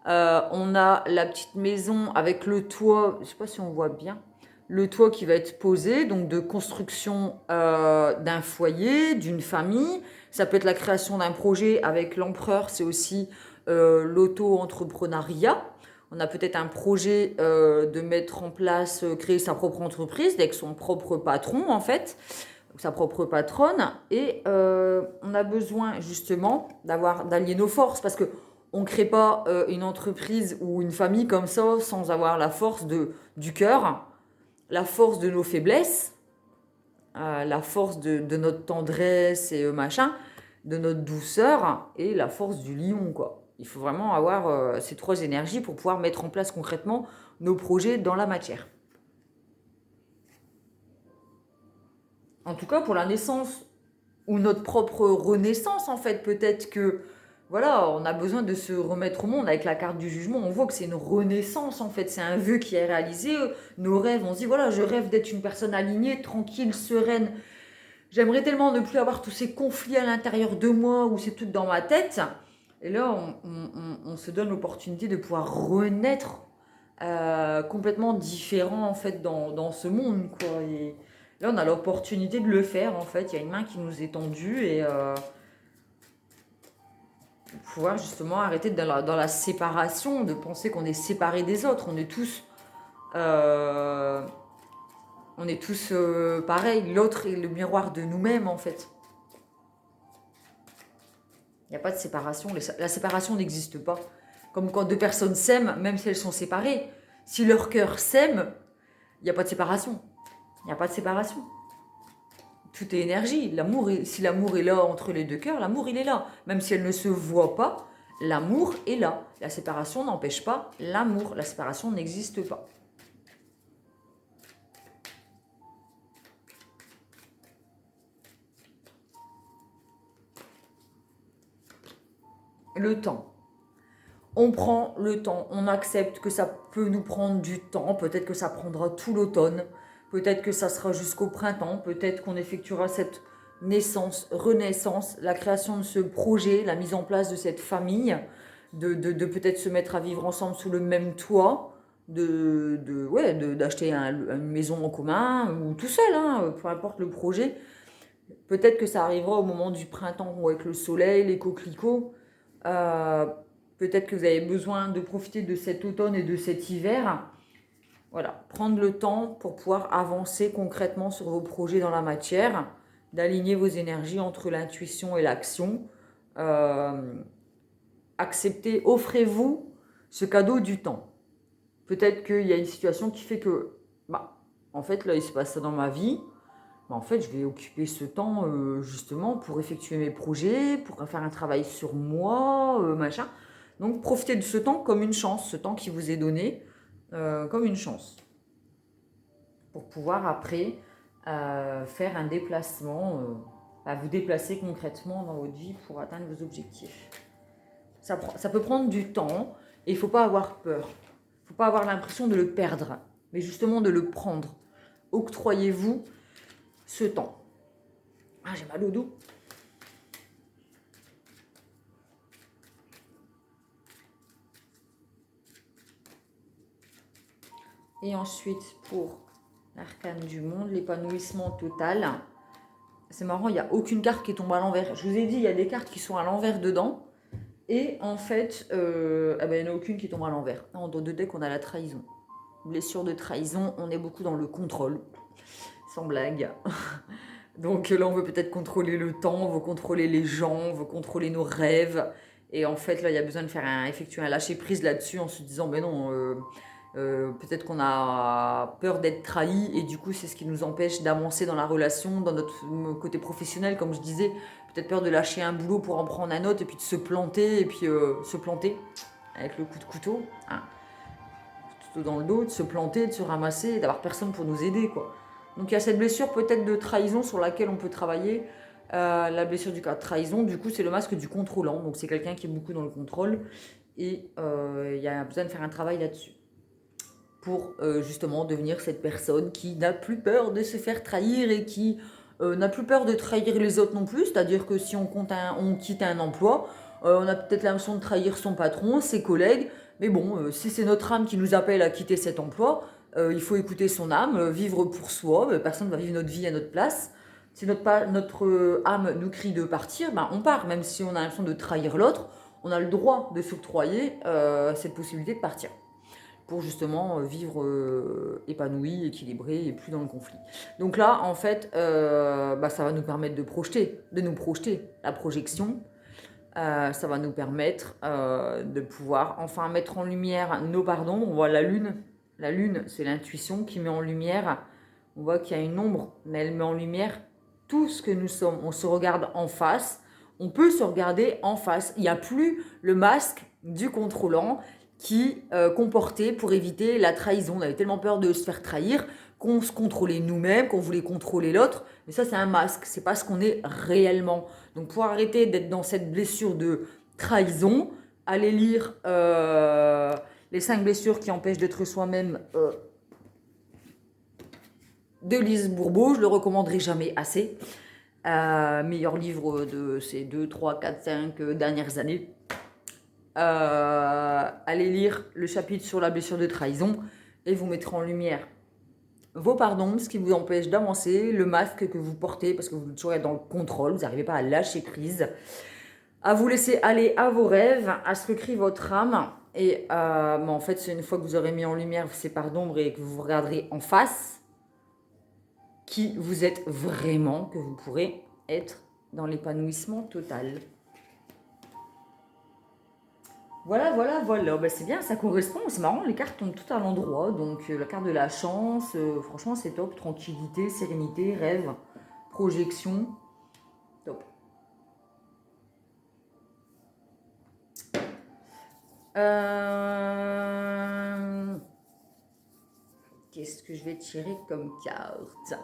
On a la petite maison avec le toit, je ne sais pas si on voit bien, le toit qui va être posé, donc de construction d'un foyer, d'une famille. Ça peut être la création d'un projet avec l'empereur, c'est aussi l'auto-entrepreneuriat. On a peut-être un projet de mettre en place, créer sa propre entreprise avec son propre patron en fait, sa propre patronne. Et on a besoin justement d'allier nos forces parce que on ne crée pas une entreprise ou une famille comme ça sans avoir la force du cœur, la force de nos faiblesses, la force de notre tendresse et machin, de notre douceur et la force du lion, quoi. Il faut vraiment avoir ces trois énergies pour pouvoir mettre en place concrètement nos projets dans la matière. En tout cas, pour la naissance ou notre propre renaissance, en fait, peut-être que voilà, on a besoin de se remettre au monde avec la carte du jugement. On voit que c'est une renaissance, en fait. C'est un vœu qui est réalisé. Nos rêves, on se dit, voilà, je rêve d'être une personne alignée, tranquille, sereine. J'aimerais tellement ne plus avoir tous ces conflits à l'intérieur de moi où c'est tout dans ma tête. Et là, on se donne l'opportunité de pouvoir renaître complètement différent, en fait, dans ce monde, quoi. Et là, on a l'opportunité de le faire, en fait. Il y a une main qui nous est tendue et pouvoir justement arrêter dans la séparation, de penser qu'on est séparés des autres. On est tous pareils. L'autre est le miroir de nous-mêmes, en fait. Il n'y a pas de séparation. La séparation n'existe pas. Comme quand deux personnes s'aiment, même si elles sont séparées. Si leur cœur s'aime, il n'y a pas de séparation. Il n'y a pas de séparation. Tout est énergie. Si l'amour est là entre les deux cœurs, l'amour il est là. Même si elle ne se voit pas, l'amour est là. La séparation n'empêche pas l'amour. La séparation n'existe pas. Le temps. On prend le temps, on accepte que ça peut nous prendre du temps, peut-être que ça prendra tout l'automne, peut-être que ça sera jusqu'au printemps, peut-être qu'on effectuera cette naissance, renaissance, la création de ce projet, la mise en place de cette famille, de peut-être se mettre à vivre ensemble sous le même toit, d'acheter une maison en commun ou tout seul, hein, peu importe le projet. Peut-être que ça arrivera au moment du printemps ou avec le soleil, les coquelicots. Peut-être que vous avez besoin de profiter de cet automne et de cet hiver. Voilà, prendre le temps pour pouvoir avancer concrètement sur vos projets dans la matière, d'aligner vos énergies entre l'intuition et l'action. Acceptez, offrez-vous ce cadeau du temps. Peut-être qu'il y a une situation qui fait que, en fait, là, il se passe ça dans ma vie. En fait, je vais occuper ce temps justement pour effectuer mes projets, pour faire un travail sur moi, machin. Donc, profitez de ce temps comme une chance, ce temps qui vous est donné comme une chance. Pour pouvoir après faire un déplacement, vous déplacer concrètement dans votre vie pour atteindre vos objectifs. Ça peut prendre du temps et il ne faut pas avoir peur. Il ne faut pas avoir l'impression de le perdre, mais justement de le prendre. Octroyez-vous ce temps. Ah, j'ai mal au dos. Et ensuite, pour l'arcane du monde, l'épanouissement total. C'est marrant, il n'y a aucune carte qui tombe à l'envers. Je vous ai dit, il y a des cartes qui sont à l'envers dedans. Et en fait, il n'y en a aucune qui tombe à l'envers. Dans deux decks, on a la trahison. Blessure de trahison, on est beaucoup dans le contrôle. Sans blague. Donc là, on veut peut-être contrôler le temps, on veut contrôler les gens, on veut contrôler nos rêves. Et en fait, là, il y a besoin de effectuer un lâcher-prise là-dessus en se disant, ben non, peut-être qu'on a peur d'être trahi et du coup, c'est ce qui nous empêche d'avancer dans la relation, dans notre côté professionnel, comme je disais. Peut-être peur de lâcher un boulot pour en prendre un autre et puis de se planter, et puis se planter avec le coup de couteau, hein, couteau dans le dos, de se planter, de se ramasser, d'avoir personne pour nous aider, quoi. Donc il y a cette blessure peut-être de trahison sur laquelle on peut travailler. La blessure du cas de trahison, du coup, c'est le masque du contrôlant. Donc c'est quelqu'un qui est beaucoup dans le contrôle et il y a besoin de faire un travail là-dessus pour justement devenir cette personne qui n'a plus peur de se faire trahir et qui n'a plus peur de trahir les autres non plus. C'est-à-dire que si on quitte un emploi, on a peut-être l'impression de trahir son patron, ses collègues, mais bon, si c'est notre âme qui nous appelle à quitter cet emploi, il faut écouter son âme, vivre pour soi, personne ne va vivre notre vie à notre place. Si notre âme nous crie de partir, ben on part, même si on a l'impression de trahir l'autre, on a le droit de s'octroyer cette possibilité de partir pour justement vivre épanoui, équilibré et plus dans le conflit. Donc là, en fait, ça va nous permettre de nous projeter, la projection. Ça va nous permettre de pouvoir enfin mettre en lumière nos pardons. On voit la lune. La lune, c'est l'intuition qui met en lumière. On voit qu'il y a une ombre, mais elle met en lumière tout ce que nous sommes. On se regarde en face. On peut se regarder en face. Il n'y a plus le masque du contrôlant qui comportait pour éviter la trahison. On avait tellement peur de se faire trahir qu'on se contrôlait nous-mêmes, qu'on voulait contrôler l'autre. Mais ça, c'est un masque. C'est pas ce qu'on est réellement. Donc, pour arrêter d'être dans cette blessure de trahison, allez lire les 5 blessures qui empêchent d'être soi-même de Lise Bourbeau. Je le recommanderai jamais assez. Meilleur livre de ces 2, 3, 4, 5 dernières années. Allez lire le chapitre sur la blessure de trahison et vous mettrez en lumière vos pardons, ce qui vous empêche d'avancer, le masque que vous portez parce que vous êtes toujours dans le contrôle, vous n'arrivez pas à lâcher prise, à vous laisser aller à vos rêves, à ce que crie votre âme. Et en fait, c'est une fois que vous aurez mis en lumière ces parts d'ombre et que vous vous regarderez en face qui vous êtes vraiment, que vous pourrez être dans l'épanouissement total. Voilà. Ben, c'est bien, ça correspond. C'est marrant, les cartes tombent tout à l'endroit. Donc, la carte de la chance, franchement, c'est top. Tranquillité, sérénité, rêve, projection. Top. Qu'est-ce que je vais tirer comme carte?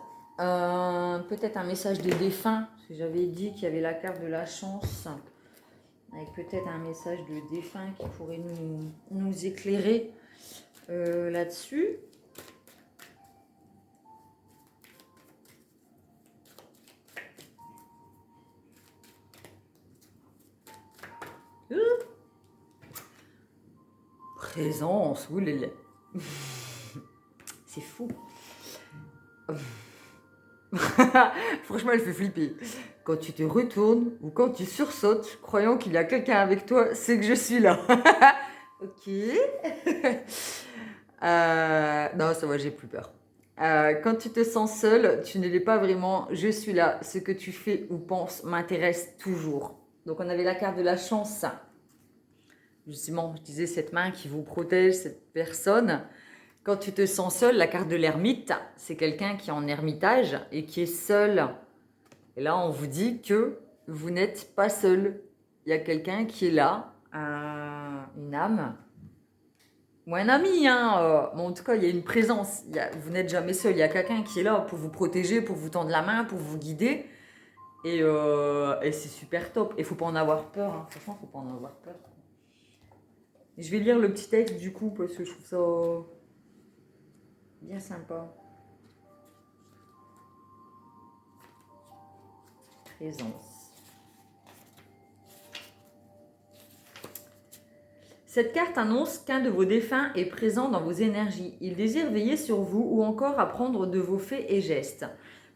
Peut-être un message des défunts. Parce que j'avais dit qu'il y avait la carte de la chance. Avec peut-être un message de défunt qui pourrait nous éclairer là-dessus. Présence, oulala. C'est fou. Franchement, elle fait flipper. Quand tu te retournes ou quand tu sursautes, croyant qu'il y a quelqu'un avec toi, c'est que je suis là. Ok. Non, ça va, j'ai plus peur. Quand tu te sens seul, tu ne l'es pas vraiment. Je suis là. Ce que tu fais ou penses m'intéresse toujours. Donc, on avait la carte de la chance. Justement, je disais cette main qui vous protège, cette personne. Quand tu te sens seul, la carte de l'ermite, c'est quelqu'un qui est en ermitage et qui est seul. Et là, on vous dit que vous n'êtes pas seul. Il y a quelqu'un qui est là, une âme, ou un ami. Mais en tout cas, il y a une présence. Vous n'êtes jamais seul. Il y a quelqu'un qui est là pour vous protéger, pour vous tendre la main, pour vous guider. Et c'est super top. Et il ne faut pas en avoir peur. Franchement, il ne faut pas en avoir peur. Je vais lire le petit texte du coup parce que je trouve ça bien sympa. Présence. Cette carte annonce qu'un de vos défunts est présent dans vos énergies. Il désire veiller sur vous ou encore apprendre de vos faits et gestes.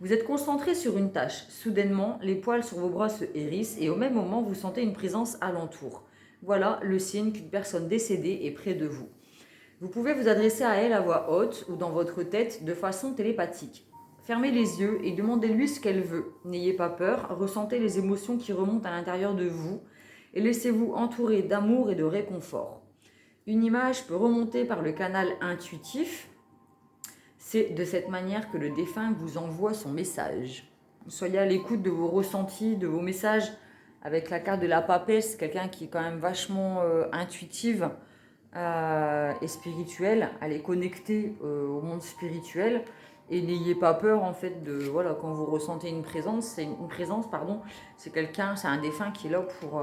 Vous êtes concentré sur une tâche. Soudainement, les poils sur vos bras se hérissent et au même moment, vous sentez une présence alentour. Voilà le signe qu'une personne décédée est près de vous. Vous pouvez vous adresser à elle à voix haute ou dans votre tête de façon télépathique. Fermez les yeux et demandez-lui ce qu'elle veut. N'ayez pas peur, ressentez les émotions qui remontent à l'intérieur de vous et laissez-vous entourer d'amour et de réconfort. Une image peut remonter par le canal intuitif. C'est de cette manière que le défunt vous envoie son message. Soyez à l'écoute de vos ressentis, de vos messages. Avec la carte de la papesse, quelqu'un qui est quand même vachement intuitive et spirituelle. Elle est connectée au monde spirituel. Et n'ayez pas peur en fait de voilà, quand vous ressentez une présence, c'est quelqu'un, c'est un défunt qui est là pour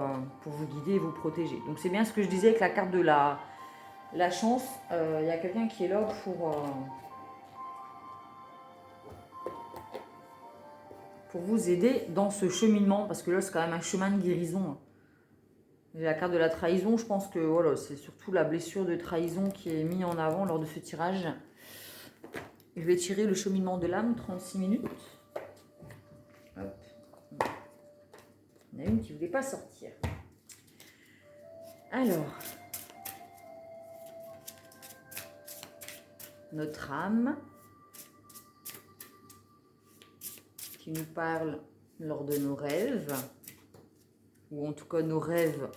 vous guider et vous protéger. Donc c'est bien ce que je disais avec la carte de la chance. Il y a quelqu'un qui est là pour vous aider dans ce cheminement, parce que là c'est quand même un chemin de guérison. Et la carte de la trahison, je pense que voilà, c'est surtout la blessure de trahison qui est mise en avant lors de ce tirage. Je vais tirer le cheminement de l'âme, 36 minutes. Hop. Il y en a une qui ne voulait pas sortir. Alors, notre âme qui nous parle lors de nos rêves, ou en tout cas nos rêves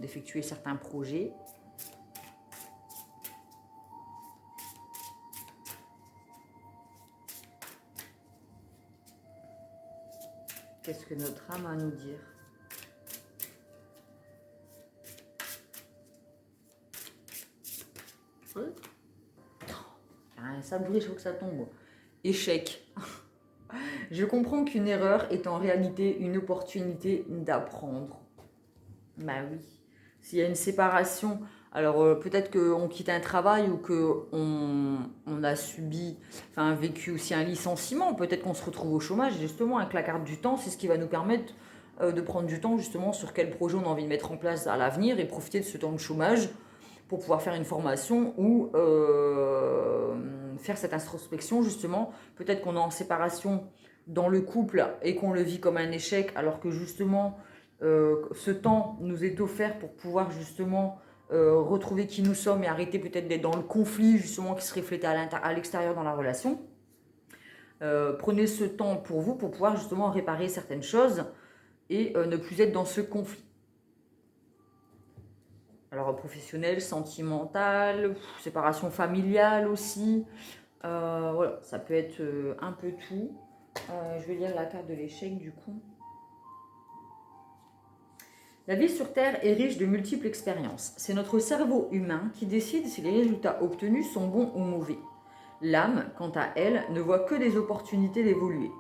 d'effectuer certains projets. Qu'est-ce que notre âme a à nous dire? Un sablier, je faut que ça tombe. Échec. Je comprends qu'une erreur est en réalité une opportunité d'apprendre. Bah oui. S'il y a une séparation, alors peut-être qu'on quitte un travail ou qu'on a vécu aussi un licenciement. Peut-être qu'on se retrouve au chômage. Justement, avec la carte du temps, c'est ce qui va nous permettre de prendre du temps justement sur quel projet on a envie de mettre en place à l'avenir et profiter de ce temps de chômage pour pouvoir faire une formation ou faire cette introspection justement. Peut-être qu'on est en séparation dans le couple et qu'on le vit comme un échec alors que justement ce temps nous est offert pour pouvoir justement retrouver qui nous sommes et arrêter peut-être d'être dans le conflit justement qui se reflète à l'extérieur dans la relation. Prenez ce temps pour vous pour pouvoir justement réparer certaines choses et ne plus être dans ce conflit. Alors professionnel, sentimental, séparation familiale aussi. Voilà, ça peut être un peu tout. Je vais lire la carte de l'échec du coup. La vie sur Terre est riche de multiples expériences. C'est notre cerveau humain qui décide si les résultats obtenus sont bons ou mauvais. L'âme, quant à elle, ne voit que des opportunités d'évoluer.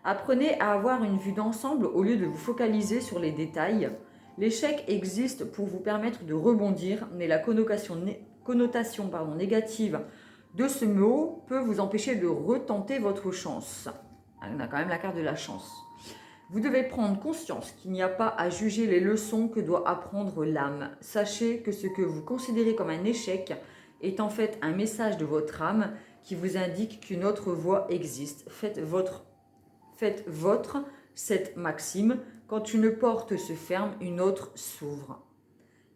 Apprenez à avoir une vue d'ensemble au lieu de vous focaliser sur les détails. L'échec existe pour vous permettre de rebondir, mais la connotation négative de ce mot peut vous empêcher de retenter votre chance. On a quand même la carte de la chance. Vous devez prendre conscience qu'il n'y a pas à juger les leçons que doit apprendre l'âme. Sachez que ce que vous considérez comme un échec est en fait un message de votre âme qui vous indique qu'une autre voie existe. Faites votre cette maxime. Quand une porte se ferme, une autre s'ouvre.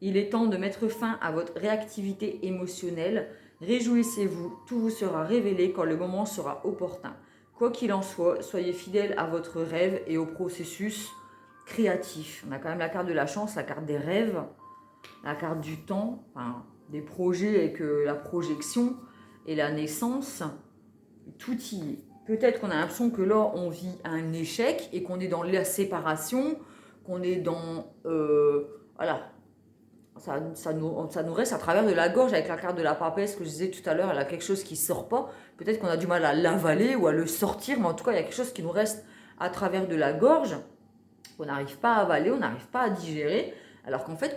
Il est temps de mettre fin à votre réactivité émotionnelle. Réjouissez-vous, tout vous sera révélé quand le moment sera opportun. Quoi qu'il en soit, soyez fidèle à votre rêve et au processus créatif. On a quand même la carte de la chance, la carte des rêves, la carte du temps, enfin, des projets avec la projection et la naissance. Tout y est. Peut-être qu'on a l'impression que là, on vit un échec et qu'on est dans la séparation, qu'on est dans... voilà. Ça nous reste à travers de la gorge avec la carte de la papesse que je disais tout à l'heure, elle a quelque chose qui ne sort pas. Peut-être qu'on a du mal à l'avaler ou à le sortir, mais en tout cas, il y a quelque chose qui nous reste à travers de la gorge, qu'on n'arrive pas à avaler, on n'arrive pas à digérer. Alors qu'en fait,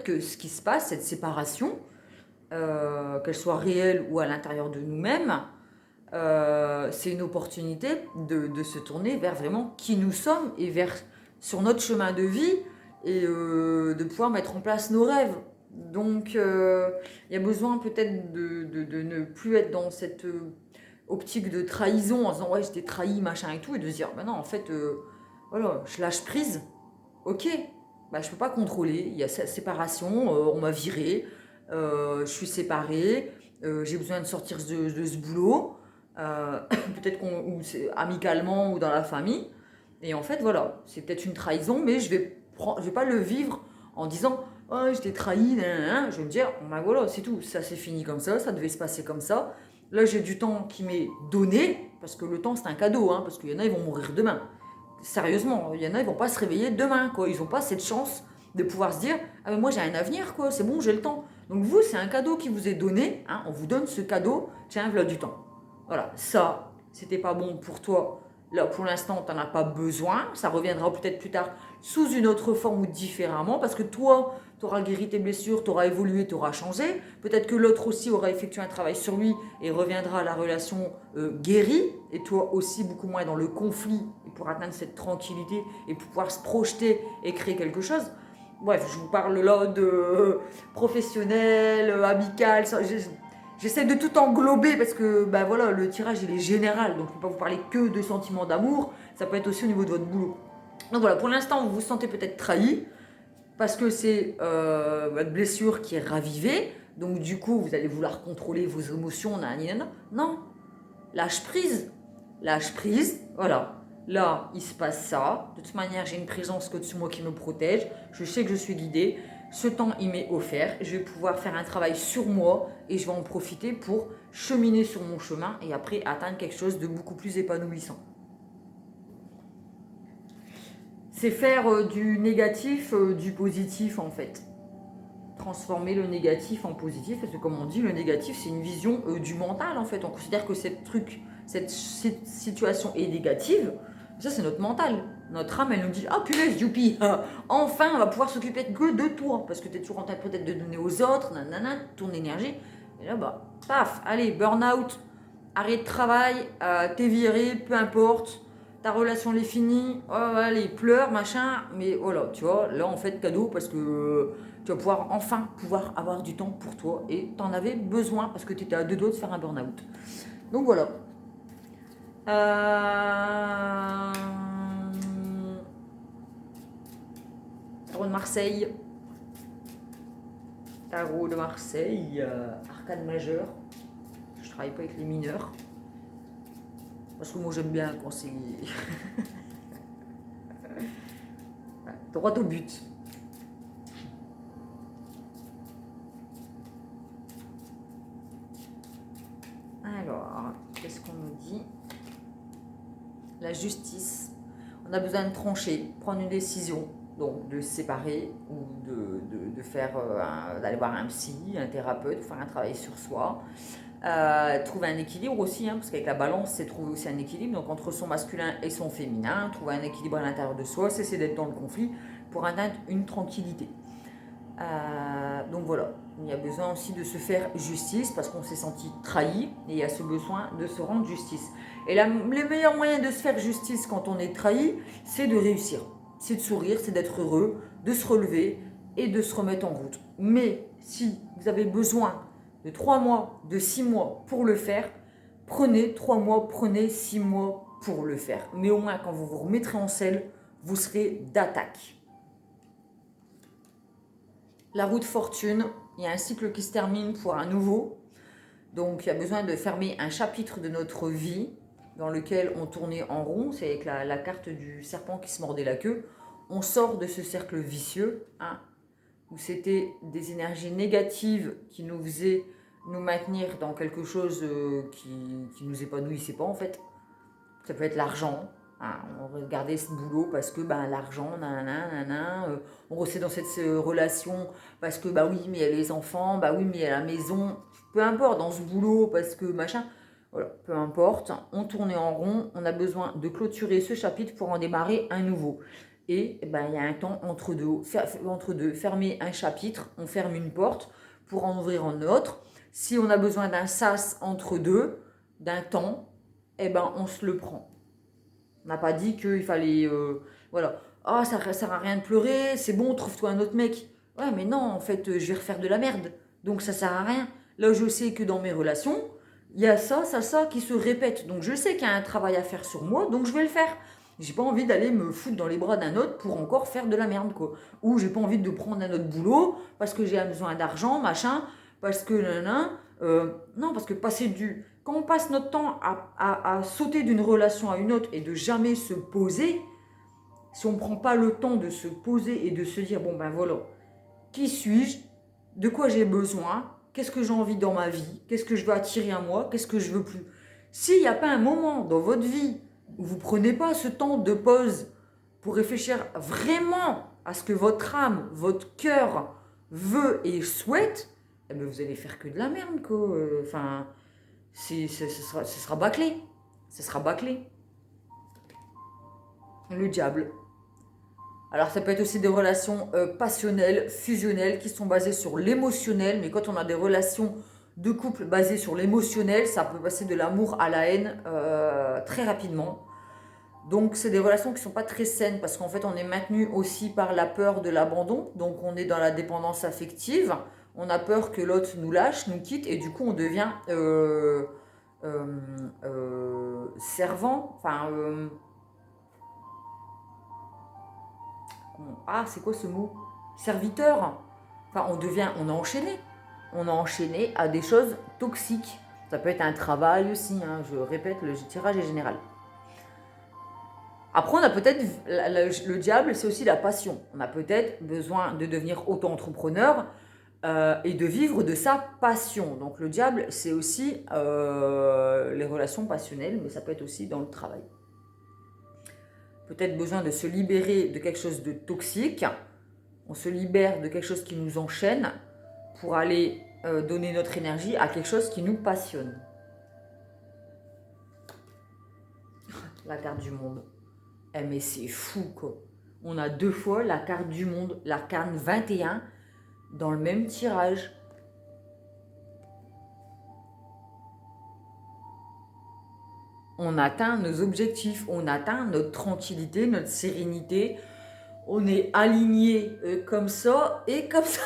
que ce qui se passe, cette séparation, qu'elle soit réelle ou à l'intérieur de nous-mêmes, c'est une opportunité de se tourner vers vraiment qui nous sommes et vers sur notre chemin de vie et de pouvoir mettre en place nos rêves. Donc, il y a besoin peut-être de ne plus être dans cette optique de trahison en disant ouais, j'étais trahi, machin et tout, et de se dire bah non, en fait, voilà, je lâche prise, ok, bah, je peux pas contrôler, il y a cette séparation, on m'a viré, je suis séparée, j'ai besoin de sortir de ce boulot, peut-être ou c'est amicalement ou dans la famille, et en fait voilà, c'est peut-être une trahison, mais je vais pas le vivre en disant oh je t'ai trahi, nanana. Je vais me dire bah voilà, c'est tout, ça s'est fini comme ça devait se passer comme ça, là j'ai du temps qui m'est donné, parce que le temps c'est un cadeau, hein, parce qu'il y en a ils vont mourir demain. Sérieusement, il y en a, ils vont pas se réveiller demain, quoi. Ils n'ont pas cette chance de pouvoir se dire ah mais moi j'ai un avenir, quoi. C'est bon, j'ai le temps. Donc vous, c'est un cadeau qui vous est donné, hein. On vous donne ce cadeau. Tiens, voilà du temps. Voilà, ça, c'était pas bon pour toi. Là, pour l'instant, tu n'en as pas besoin. Ça reviendra peut-être plus tard sous une autre forme ou différemment, parce que toi, tu auras guéri tes blessures, tu auras évolué, tu auras changé. Peut-être que l'autre aussi aura effectué un travail sur lui et reviendra à la relation guérie, et toi aussi beaucoup moins dans le conflit, et pour atteindre cette tranquillité et pour pouvoir se projeter et créer quelque chose. Bref, je vous parle là de professionnel, amical. J'essaie de tout englober parce que bah voilà, le tirage il est général, donc je ne peux pas vous parler que de sentiments d'amour, ça peut être aussi au niveau de votre boulot. Donc voilà, pour l'instant vous vous sentez peut-être trahi parce que c'est votre blessure qui est ravivée, donc du coup vous allez vouloir contrôler vos émotions, nanana. Non, lâche prise, voilà. Là, il se passe ça. De toute manière, j'ai une présence au-dessus de moi qui me protège. Je sais que je suis guidée. Ce temps, il m'est offert. Je vais pouvoir faire un travail sur moi et je vais en profiter pour cheminer sur mon chemin et après atteindre quelque chose de beaucoup plus épanouissant. C'est faire du négatif, du positif en fait. Transformer le négatif en positif, parce que comme on dit, le négatif c'est une vision du mental en fait. On considère que cette situation est négative, ça c'est notre mental. Notre âme elle nous dit ah punaise youpi, enfin on va pouvoir s'occuper que de toi, parce que tu es toujours en train peut-être de donner aux autres, nanana, ton énergie. Et là bah paf, allez burn out, arrêt de travail, t'es viré, peu importe. Ta relation elle est finie, oh, allez, pleure, machin, mais voilà, tu vois, là en fait cadeau parce que tu vas pouvoir enfin avoir du temps pour toi et t'en avais besoin parce que tu étais à deux doigts de faire un burn-out. Donc voilà. Tarot de Marseille. Tarot de Marseille, arcane majeur. Je travaille pas avec les mineurs. Parce que moi j'aime bien quand c'est droit au but. Alors, qu'est-ce qu'on nous dit? La justice. On a besoin de trancher, prendre une décision, donc de se séparer ou d'aller voir un psy, un thérapeute, faire un travail sur soi. Trouver un équilibre aussi, hein, parce qu'avec la balance, c'est trouver aussi un équilibre, donc entre son masculin et son féminin, trouver un équilibre à l'intérieur de soi, cesser d'être dans le conflit pour atteindre une tranquillité. Donc voilà, il y a besoin aussi de se faire justice parce qu'on s'est senti trahi et il y a ce besoin de se rendre justice. Et les meilleurs moyens de se faire justice quand on est trahi, c'est de réussir, c'est de sourire, c'est d'être heureux, de se relever et de se remettre en route. Mais si vous avez besoin de 3 mois, de 6 mois pour le faire, prenez 3 mois, prenez 6 mois pour le faire. Mais au moins quand vous vous remettrez en selle, vous serez d'attaque. La roue de fortune, il y a un cycle qui se termine pour un nouveau. Donc il y a besoin de fermer un chapitre de notre vie dans lequel on tournait en rond. C'est avec la carte du serpent qui se mordait la queue. On sort de ce cercle vicieux, hein, où c'était des énergies négatives qui nous faisaient nous maintenir dans quelque chose qui nous épanouissait pas en fait. Ça peut être l'argent. Ah, on regardait ce boulot parce que l'argent, on restait dans cette relation parce que oui, mais il y a les enfants, oui, mais il y a la maison, peu importe, dans ce boulot parce que machin, voilà, peu importe, on tournait en rond, on a besoin de clôturer ce chapitre pour en démarrer un nouveau. Et ben, il y a un temps entre deux. Entre deux, fermer un chapitre, on ferme une porte pour en ouvrir un autre. Si on a besoin d'un sas entre deux, d'un temps, eh ben, on se le prend. On n'a pas dit qu'il fallait... voilà. Ah, ça ne sert à rien de pleurer, c'est bon, trouve-toi un autre mec. Ouais, mais non, en fait, je vais refaire de la merde. Donc ça sert à rien. Là, je sais que dans mes relations, il y a ça qui se répète. Donc je sais qu'il y a un travail à faire sur moi, donc je vais le faire. J'ai pas envie d'aller me foutre dans les bras d'un autre pour encore faire de la merde, quoi. Ou j'ai pas envie de prendre un autre boulot parce que j'ai besoin d'argent, machin, parce que non, parce que quand on passe notre temps à sauter d'une relation à une autre et de jamais se poser, si on ne prend pas le temps de se poser et de se dire, bon ben voilà, qui suis-je, de quoi j'ai besoin, qu'est-ce que j'ai envie dans ma vie, qu'est-ce que je veux attirer à moi, qu'est-ce que je veux plus. S'il n'y a pas un moment dans votre vie où vous ne prenez pas ce temps de pause pour réfléchir vraiment à ce que votre âme, votre cœur veut et souhaite, eh bien vous allez faire que de la merde, quoi. Enfin, ce sera bâclé. Ce sera bâclé. Le diable. Alors ça peut être aussi des relations passionnelles, fusionnelles, qui sont basées sur l'émotionnel, mais quand on a des relations de couple basées sur l'émotionnel, ça peut passer de l'amour à la haine très rapidement. Donc c'est des relations qui ne sont pas très saines, parce qu'en fait on est maintenu aussi par la peur de l'abandon, donc on est dans la dépendance affective, on a peur que l'autre nous lâche, nous quitte, et du coup on devient servant, enfin... c'est quoi ce mot? Serviteur. Enfin, on est enchaîné. On est enchaîné à des choses toxiques. Ça peut être un travail aussi, hein, je répète, le tirage est général. Après, on a peut-être, le diable, c'est aussi la passion. On a peut-être besoin de devenir auto-entrepreneur et de vivre de sa passion. Donc le diable, c'est aussi les relations passionnelles, mais ça peut être aussi dans le travail. Peut-être besoin de se libérer de quelque chose de toxique. On se libère de quelque chose qui nous enchaîne pour aller donner notre énergie à quelque chose qui nous passionne. La carte du monde. Eh mais c'est fou, quoi. On a 2 fois la carte du monde, l'arcane 21, dans le même tirage. On atteint nos objectifs, on atteint notre tranquillité, notre sérénité. On est aligné comme ça et comme ça.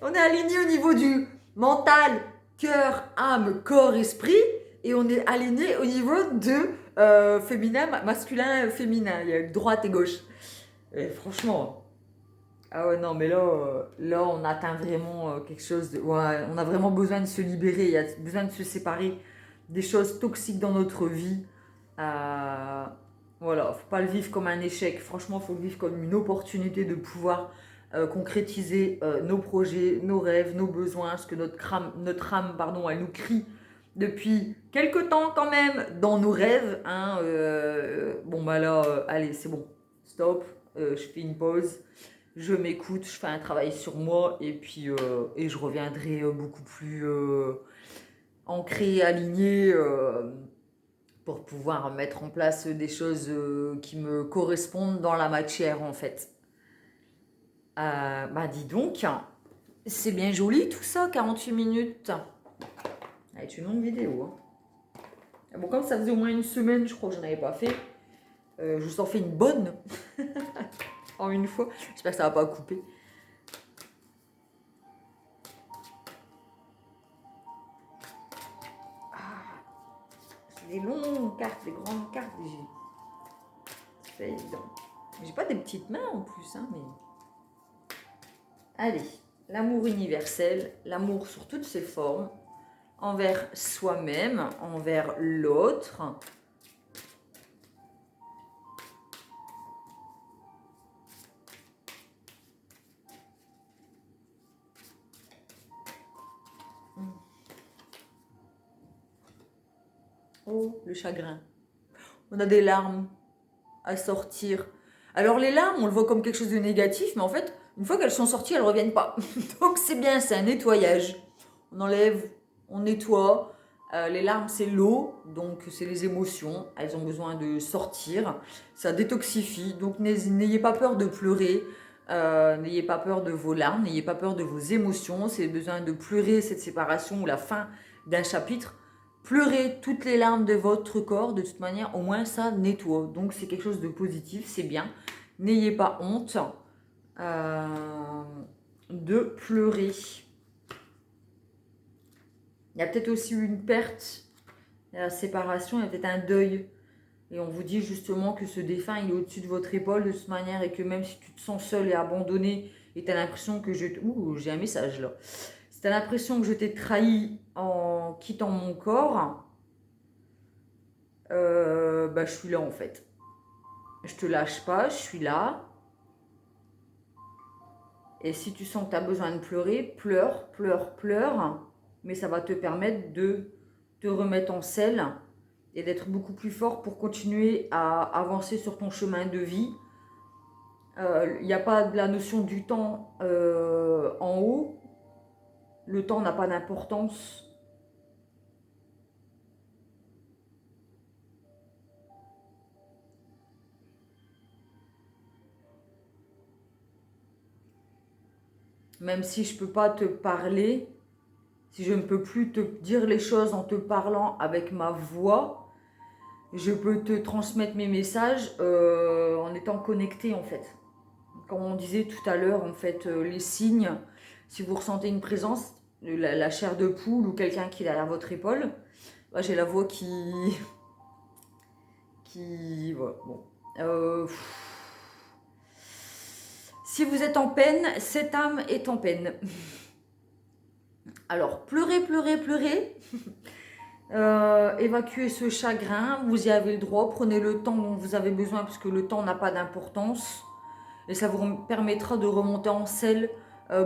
on est aligné au niveau du mental, cœur, âme, corps, esprit. Et on est aligné au niveau de féminin, masculin, féminin. Il y a droite et gauche. Et franchement, ah ouais, non, mais là on atteint vraiment quelque chose de... Ouais, on a vraiment besoin de se libérer. Il y a besoin de se séparer des choses toxiques dans notre vie. Voilà, faut pas le vivre comme un échec. Franchement, faut le vivre comme une opportunité de pouvoir concrétiser nos projets, nos rêves, nos besoins, ce que notre âme, elle nous crie depuis quelques temps quand même dans nos rêves. Hein, bon bah là, allez, c'est bon, stop, je fais une pause, je m'écoute, je fais un travail sur moi et puis et je reviendrai beaucoup plus ancré, aligné. Pour pouvoir mettre en place des choses qui me correspondent dans la matière en fait. Dis donc, c'est bien joli tout ça, 48 minutes. C'est une longue vidéo. Hein. Bon, comme ça faisait au moins une semaine, je crois que je n'en avais pas fait, je vous en fais une bonne en une fois. J'espère que ça ne va pas couper. Des longues cartes, des grandes cartes. C'est pas évident. J'ai pas des petites mains en plus, hein, mais... Allez, l'amour universel, l'amour sur toutes ses formes, envers soi-même, envers l'autre. Oh, le chagrin. On a des larmes à sortir. Alors les larmes, on le voit comme quelque chose de négatif, mais en fait, une fois qu'elles sont sorties, elles ne reviennent pas. Donc c'est bien, c'est un nettoyage. On enlève, on nettoie, Les larmes, c'est l'eau, donc c'est les émotions. Elles ont besoin de sortir. Ça détoxifie. Donc n'ayez pas peur de pleurer. N'ayez pas peur de vos larmes. N'ayez pas peur de vos émotions. C'est besoin de pleurer cette séparation ou la fin d'un chapitre. Pleurez toutes les larmes de votre corps. De toute manière, au moins ça nettoie. Donc c'est quelque chose de positif. C'est bien. N'ayez pas honte de pleurer. Il y a peut-être aussi une perte, la séparation, il y a peut-être un deuil. Et on vous dit justement que ce défunt, il est au-dessus de votre épaule de toute manière et que même si tu te sens seul et abandonné et tu as l'impression que Ouh, j'ai un message là. Si tu as l'impression que je t'ai trahi en quittant mon corps, bah, je suis là en fait. Je te lâche pas, je suis là. Et si tu sens que tu as besoin de pleurer, pleure, pleure, pleure. Mais ça va te permettre de te remettre en selle et d'être beaucoup plus fort pour continuer à avancer sur ton chemin de vie. Il n'y a pas de la notion du temps en haut. Le temps n'a pas d'importance. Même si je ne peux pas te parler, si je ne peux plus te dire les choses en te parlant avec ma voix, je peux te transmettre mes messages en étant connecté en fait. Comme on disait tout à l'heure, en fait, les signes, si vous ressentez une présence, la chair de poule ou quelqu'un qui est derrière votre épaule, bah, j'ai la voix voilà, bon. Si vous êtes en peine, cette âme est en peine. Alors, pleurez, pleurez, pleurez. Évacuez ce chagrin, vous y avez le droit, prenez le temps dont vous avez besoin parce que le temps n'a pas d'importance et ça vous permettra de remonter en selle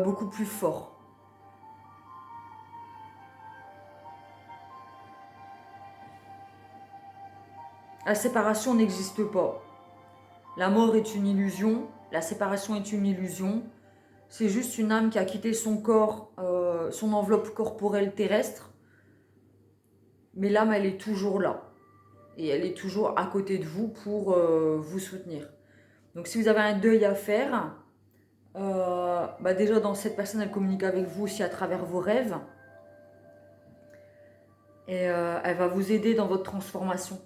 beaucoup plus fort. La séparation n'existe pas. La mort est une illusion, la séparation est une illusion. C'est juste une âme qui a quitté son corps, son enveloppe corporelle terrestre. Mais l'âme, elle est toujours là. Et elle est toujours à côté de vous pour vous soutenir. Donc si vous avez un deuil à faire, bah déjà dans cette personne, elle communique avec vous aussi à travers vos rêves. Et elle va vous aider dans votre transformation.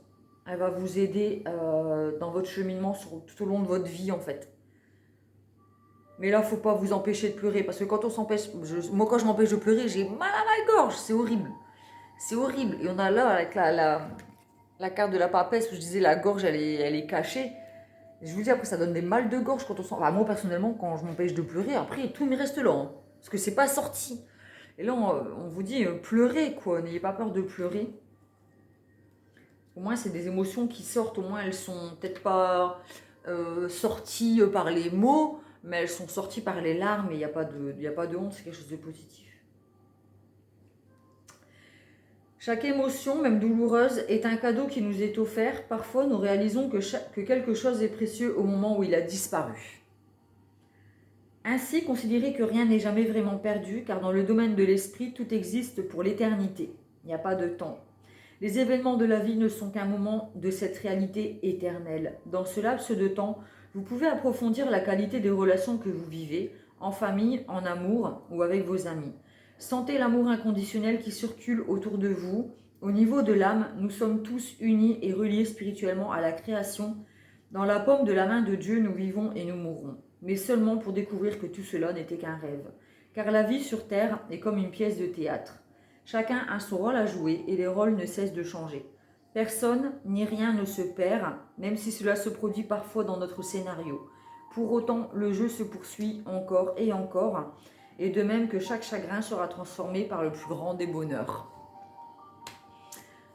Elle va vous aider dans votre cheminement tout au long de votre vie en fait. Mais là, il ne faut pas vous empêcher de pleurer. Parce que quand on s'empêche... Moi, quand je m'empêche de pleurer, j'ai mal à ma gorge. C'est horrible. C'est horrible. Et on a là, avec la carte de la papesse, où je disais la gorge, elle est cachée. Je vous dis, après, ça donne des mal de gorge quand on sent... Enfin, moi, personnellement, quand je m'empêche de pleurer, après, tout me reste là. Hein, parce que c'est pas sorti. Et là, on vous dit, pleurez, quoi. N'ayez pas peur de pleurer. Au moins, c'est des émotions qui sortent. Au moins, elles sont peut-être pas sorties par les mots, mais elles sont sorties par les larmes et il n'y a pas de honte, c'est quelque chose de positif. Chaque émotion, même douloureuse, est un cadeau qui nous est offert. Parfois, nous réalisons que quelque chose est précieux au moment où il a disparu. Ainsi, considérez que rien n'est jamais vraiment perdu, car dans le domaine de l'esprit, tout existe pour l'éternité. Il n'y a pas de temps. Les événements de la vie ne sont qu'un moment de cette réalité éternelle. Dans ce laps de temps, vous pouvez approfondir la qualité des relations que vous vivez, en famille, en amour ou avec vos amis. Sentez l'amour inconditionnel qui circule autour de vous. Au niveau de l'âme, nous sommes tous unis et reliés spirituellement à la création. Dans la paume de la main de Dieu, nous vivons et nous mourrons, mais seulement pour découvrir que tout cela n'était qu'un rêve. Car la vie sur Terre est comme une pièce de théâtre. Chacun a son rôle à jouer et les rôles ne cessent de changer. Personne ni rien ne se perd, même si cela se produit parfois dans notre scénario. Pour autant, le jeu se poursuit encore et encore, et de même que chaque chagrin sera transformé par le plus grand des bonheurs.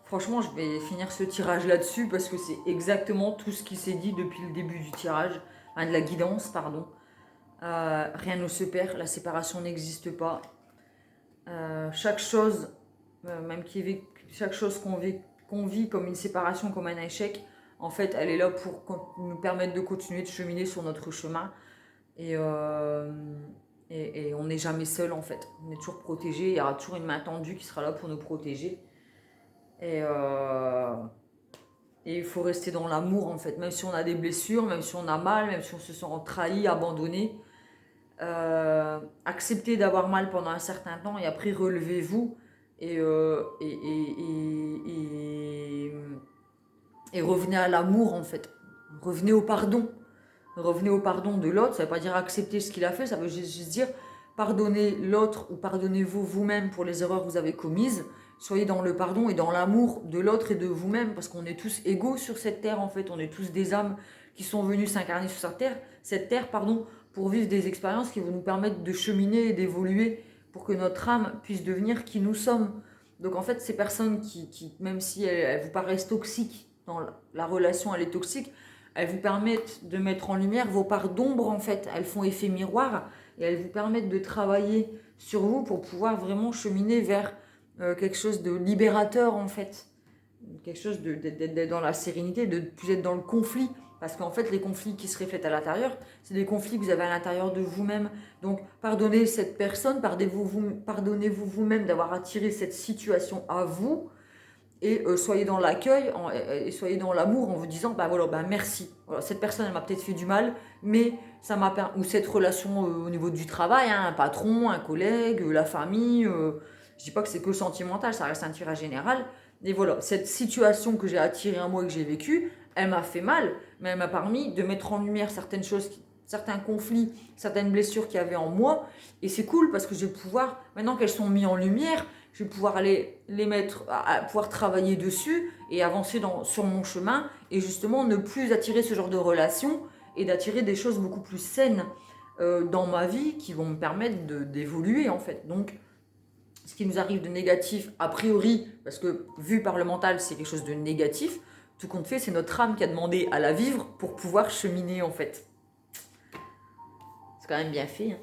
Franchement, je vais finir ce tirage là-dessus parce que c'est exactement tout ce qui s'est dit depuis le début du tirage, de la guidance, pardon. Rien ne se perd, la séparation n'existe pas. Chaque chose, chaque chose qu'on vit comme une séparation, comme un échec, en fait, elle est là pour nous permettre de continuer de cheminer sur notre chemin. Et on n'est jamais seul, en fait. On est toujours protégé. Il y aura toujours une main tendue qui sera là pour nous protéger. Et il faut rester dans l'amour en fait, même si on a des blessures, même si on a mal, même si on se sent trahi, abandonné. Acceptez d'avoir mal pendant un certain temps et après relevez-vous et, et revenez à l'amour en fait. Revenez au pardon. Revenez au pardon de l'autre. Ça ne veut pas dire accepter ce qu'il a fait, ça veut juste dire pardonnez l'autre ou pardonnez-vous vous-même pour les erreurs que vous avez commises. Soyez dans le pardon et dans l'amour de l'autre et de vous-même parce qu'on est tous égaux sur cette terre en fait. On est tous des âmes qui sont venues s'incarner sur cette terre, pour vivre des expériences qui vont nous permettre de cheminer et d'évoluer pour que notre âme puisse devenir qui nous sommes. Donc en fait, ces personnes qui même si elles vous paraissent toxiques, dans la relation elle est toxique, elles vous permettent de mettre en lumière vos parts d'ombre en fait. Elles font effet miroir et elles vous permettent de travailler sur vous pour pouvoir vraiment cheminer vers quelque chose de libérateur en fait. Quelque chose d'être dans la sérénité, de ne plus être dans le conflit. Parce qu'en fait, les conflits qui se reflètent à l'intérieur, c'est des conflits que vous avez à l'intérieur de vous-même. Donc, pardonnez cette personne, pardonnez-vous vous-même d'avoir attiré cette situation à vous. Et soyez dans l'accueil et soyez dans l'amour en vous disant bah voilà, bah merci. Voilà, cette personne elle m'a peut-être fait du mal, mais ça m'a permis, ou cette relation au niveau du travail, hein, un patron, un collègue, la famille, je dis pas que c'est que sentimental, ça reste un tirage général. Et voilà, cette situation que j'ai attirée à moi et que j'ai vécue, elle m'a fait mal, mais elle m'a permis de mettre en lumière certaines choses, certains conflits, certaines blessures qu'il y avait en moi. Et c'est cool parce que je vais pouvoir, maintenant qu'elles sont mises en lumière, je vais pouvoir les mettre, pouvoir travailler dessus et avancer sur mon chemin et justement ne plus attirer ce genre de relations et d'attirer des choses beaucoup plus saines dans ma vie qui vont me permettre d'évoluer en fait. Donc, ce qui nous arrive de négatif, a priori, parce que vu par le mental, c'est quelque chose de négatif, tout compte fait, c'est notre âme qui a demandé à la vivre pour pouvoir cheminer en fait. C'est quand même bien fait, hein.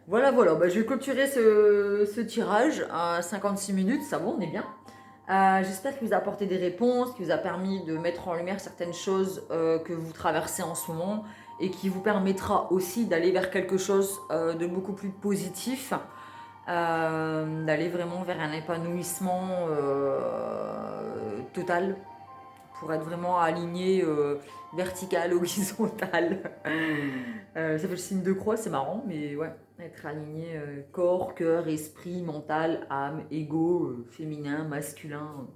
Voilà, voilà, bah, je vais clôturer ce tirage à 56 minutes, ça va, on est bien. J'espère qu'il vous a apporté des réponses, qu'il vous a permis de mettre en lumière certaines choses que vous traversez en ce moment et qui vous permettra aussi d'aller vers quelque chose de beaucoup plus positif, d'aller vraiment vers un épanouissement total pour être vraiment aligné vertical, horizontal. Ça fait le signe de croix, c'est marrant, mais ouais, être aligné corps, cœur, esprit, mental, âme, ego, féminin, masculin.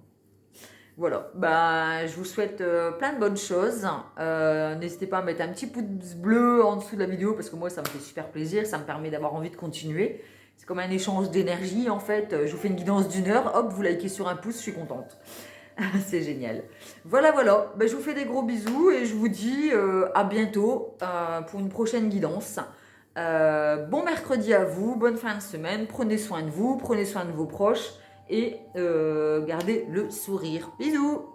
Voilà, bah, je vous souhaite plein de bonnes choses. N'hésitez pas à mettre un petit pouce bleu en dessous de la vidéo parce que moi ça me fait super plaisir, ça me permet d'avoir envie de continuer. C'est comme un échange d'énergie en fait. Je vous fais une guidance d'1 heure, hop, vous likez sur un pouce, je suis contente. C'est génial. Voilà, voilà. Ben, je vous fais des gros bisous et je vous dis à bientôt pour une prochaine guidance. Bon mercredi à vous, bonne fin de semaine. Prenez soin de vous, prenez soin de vos proches et gardez le sourire. Bisous!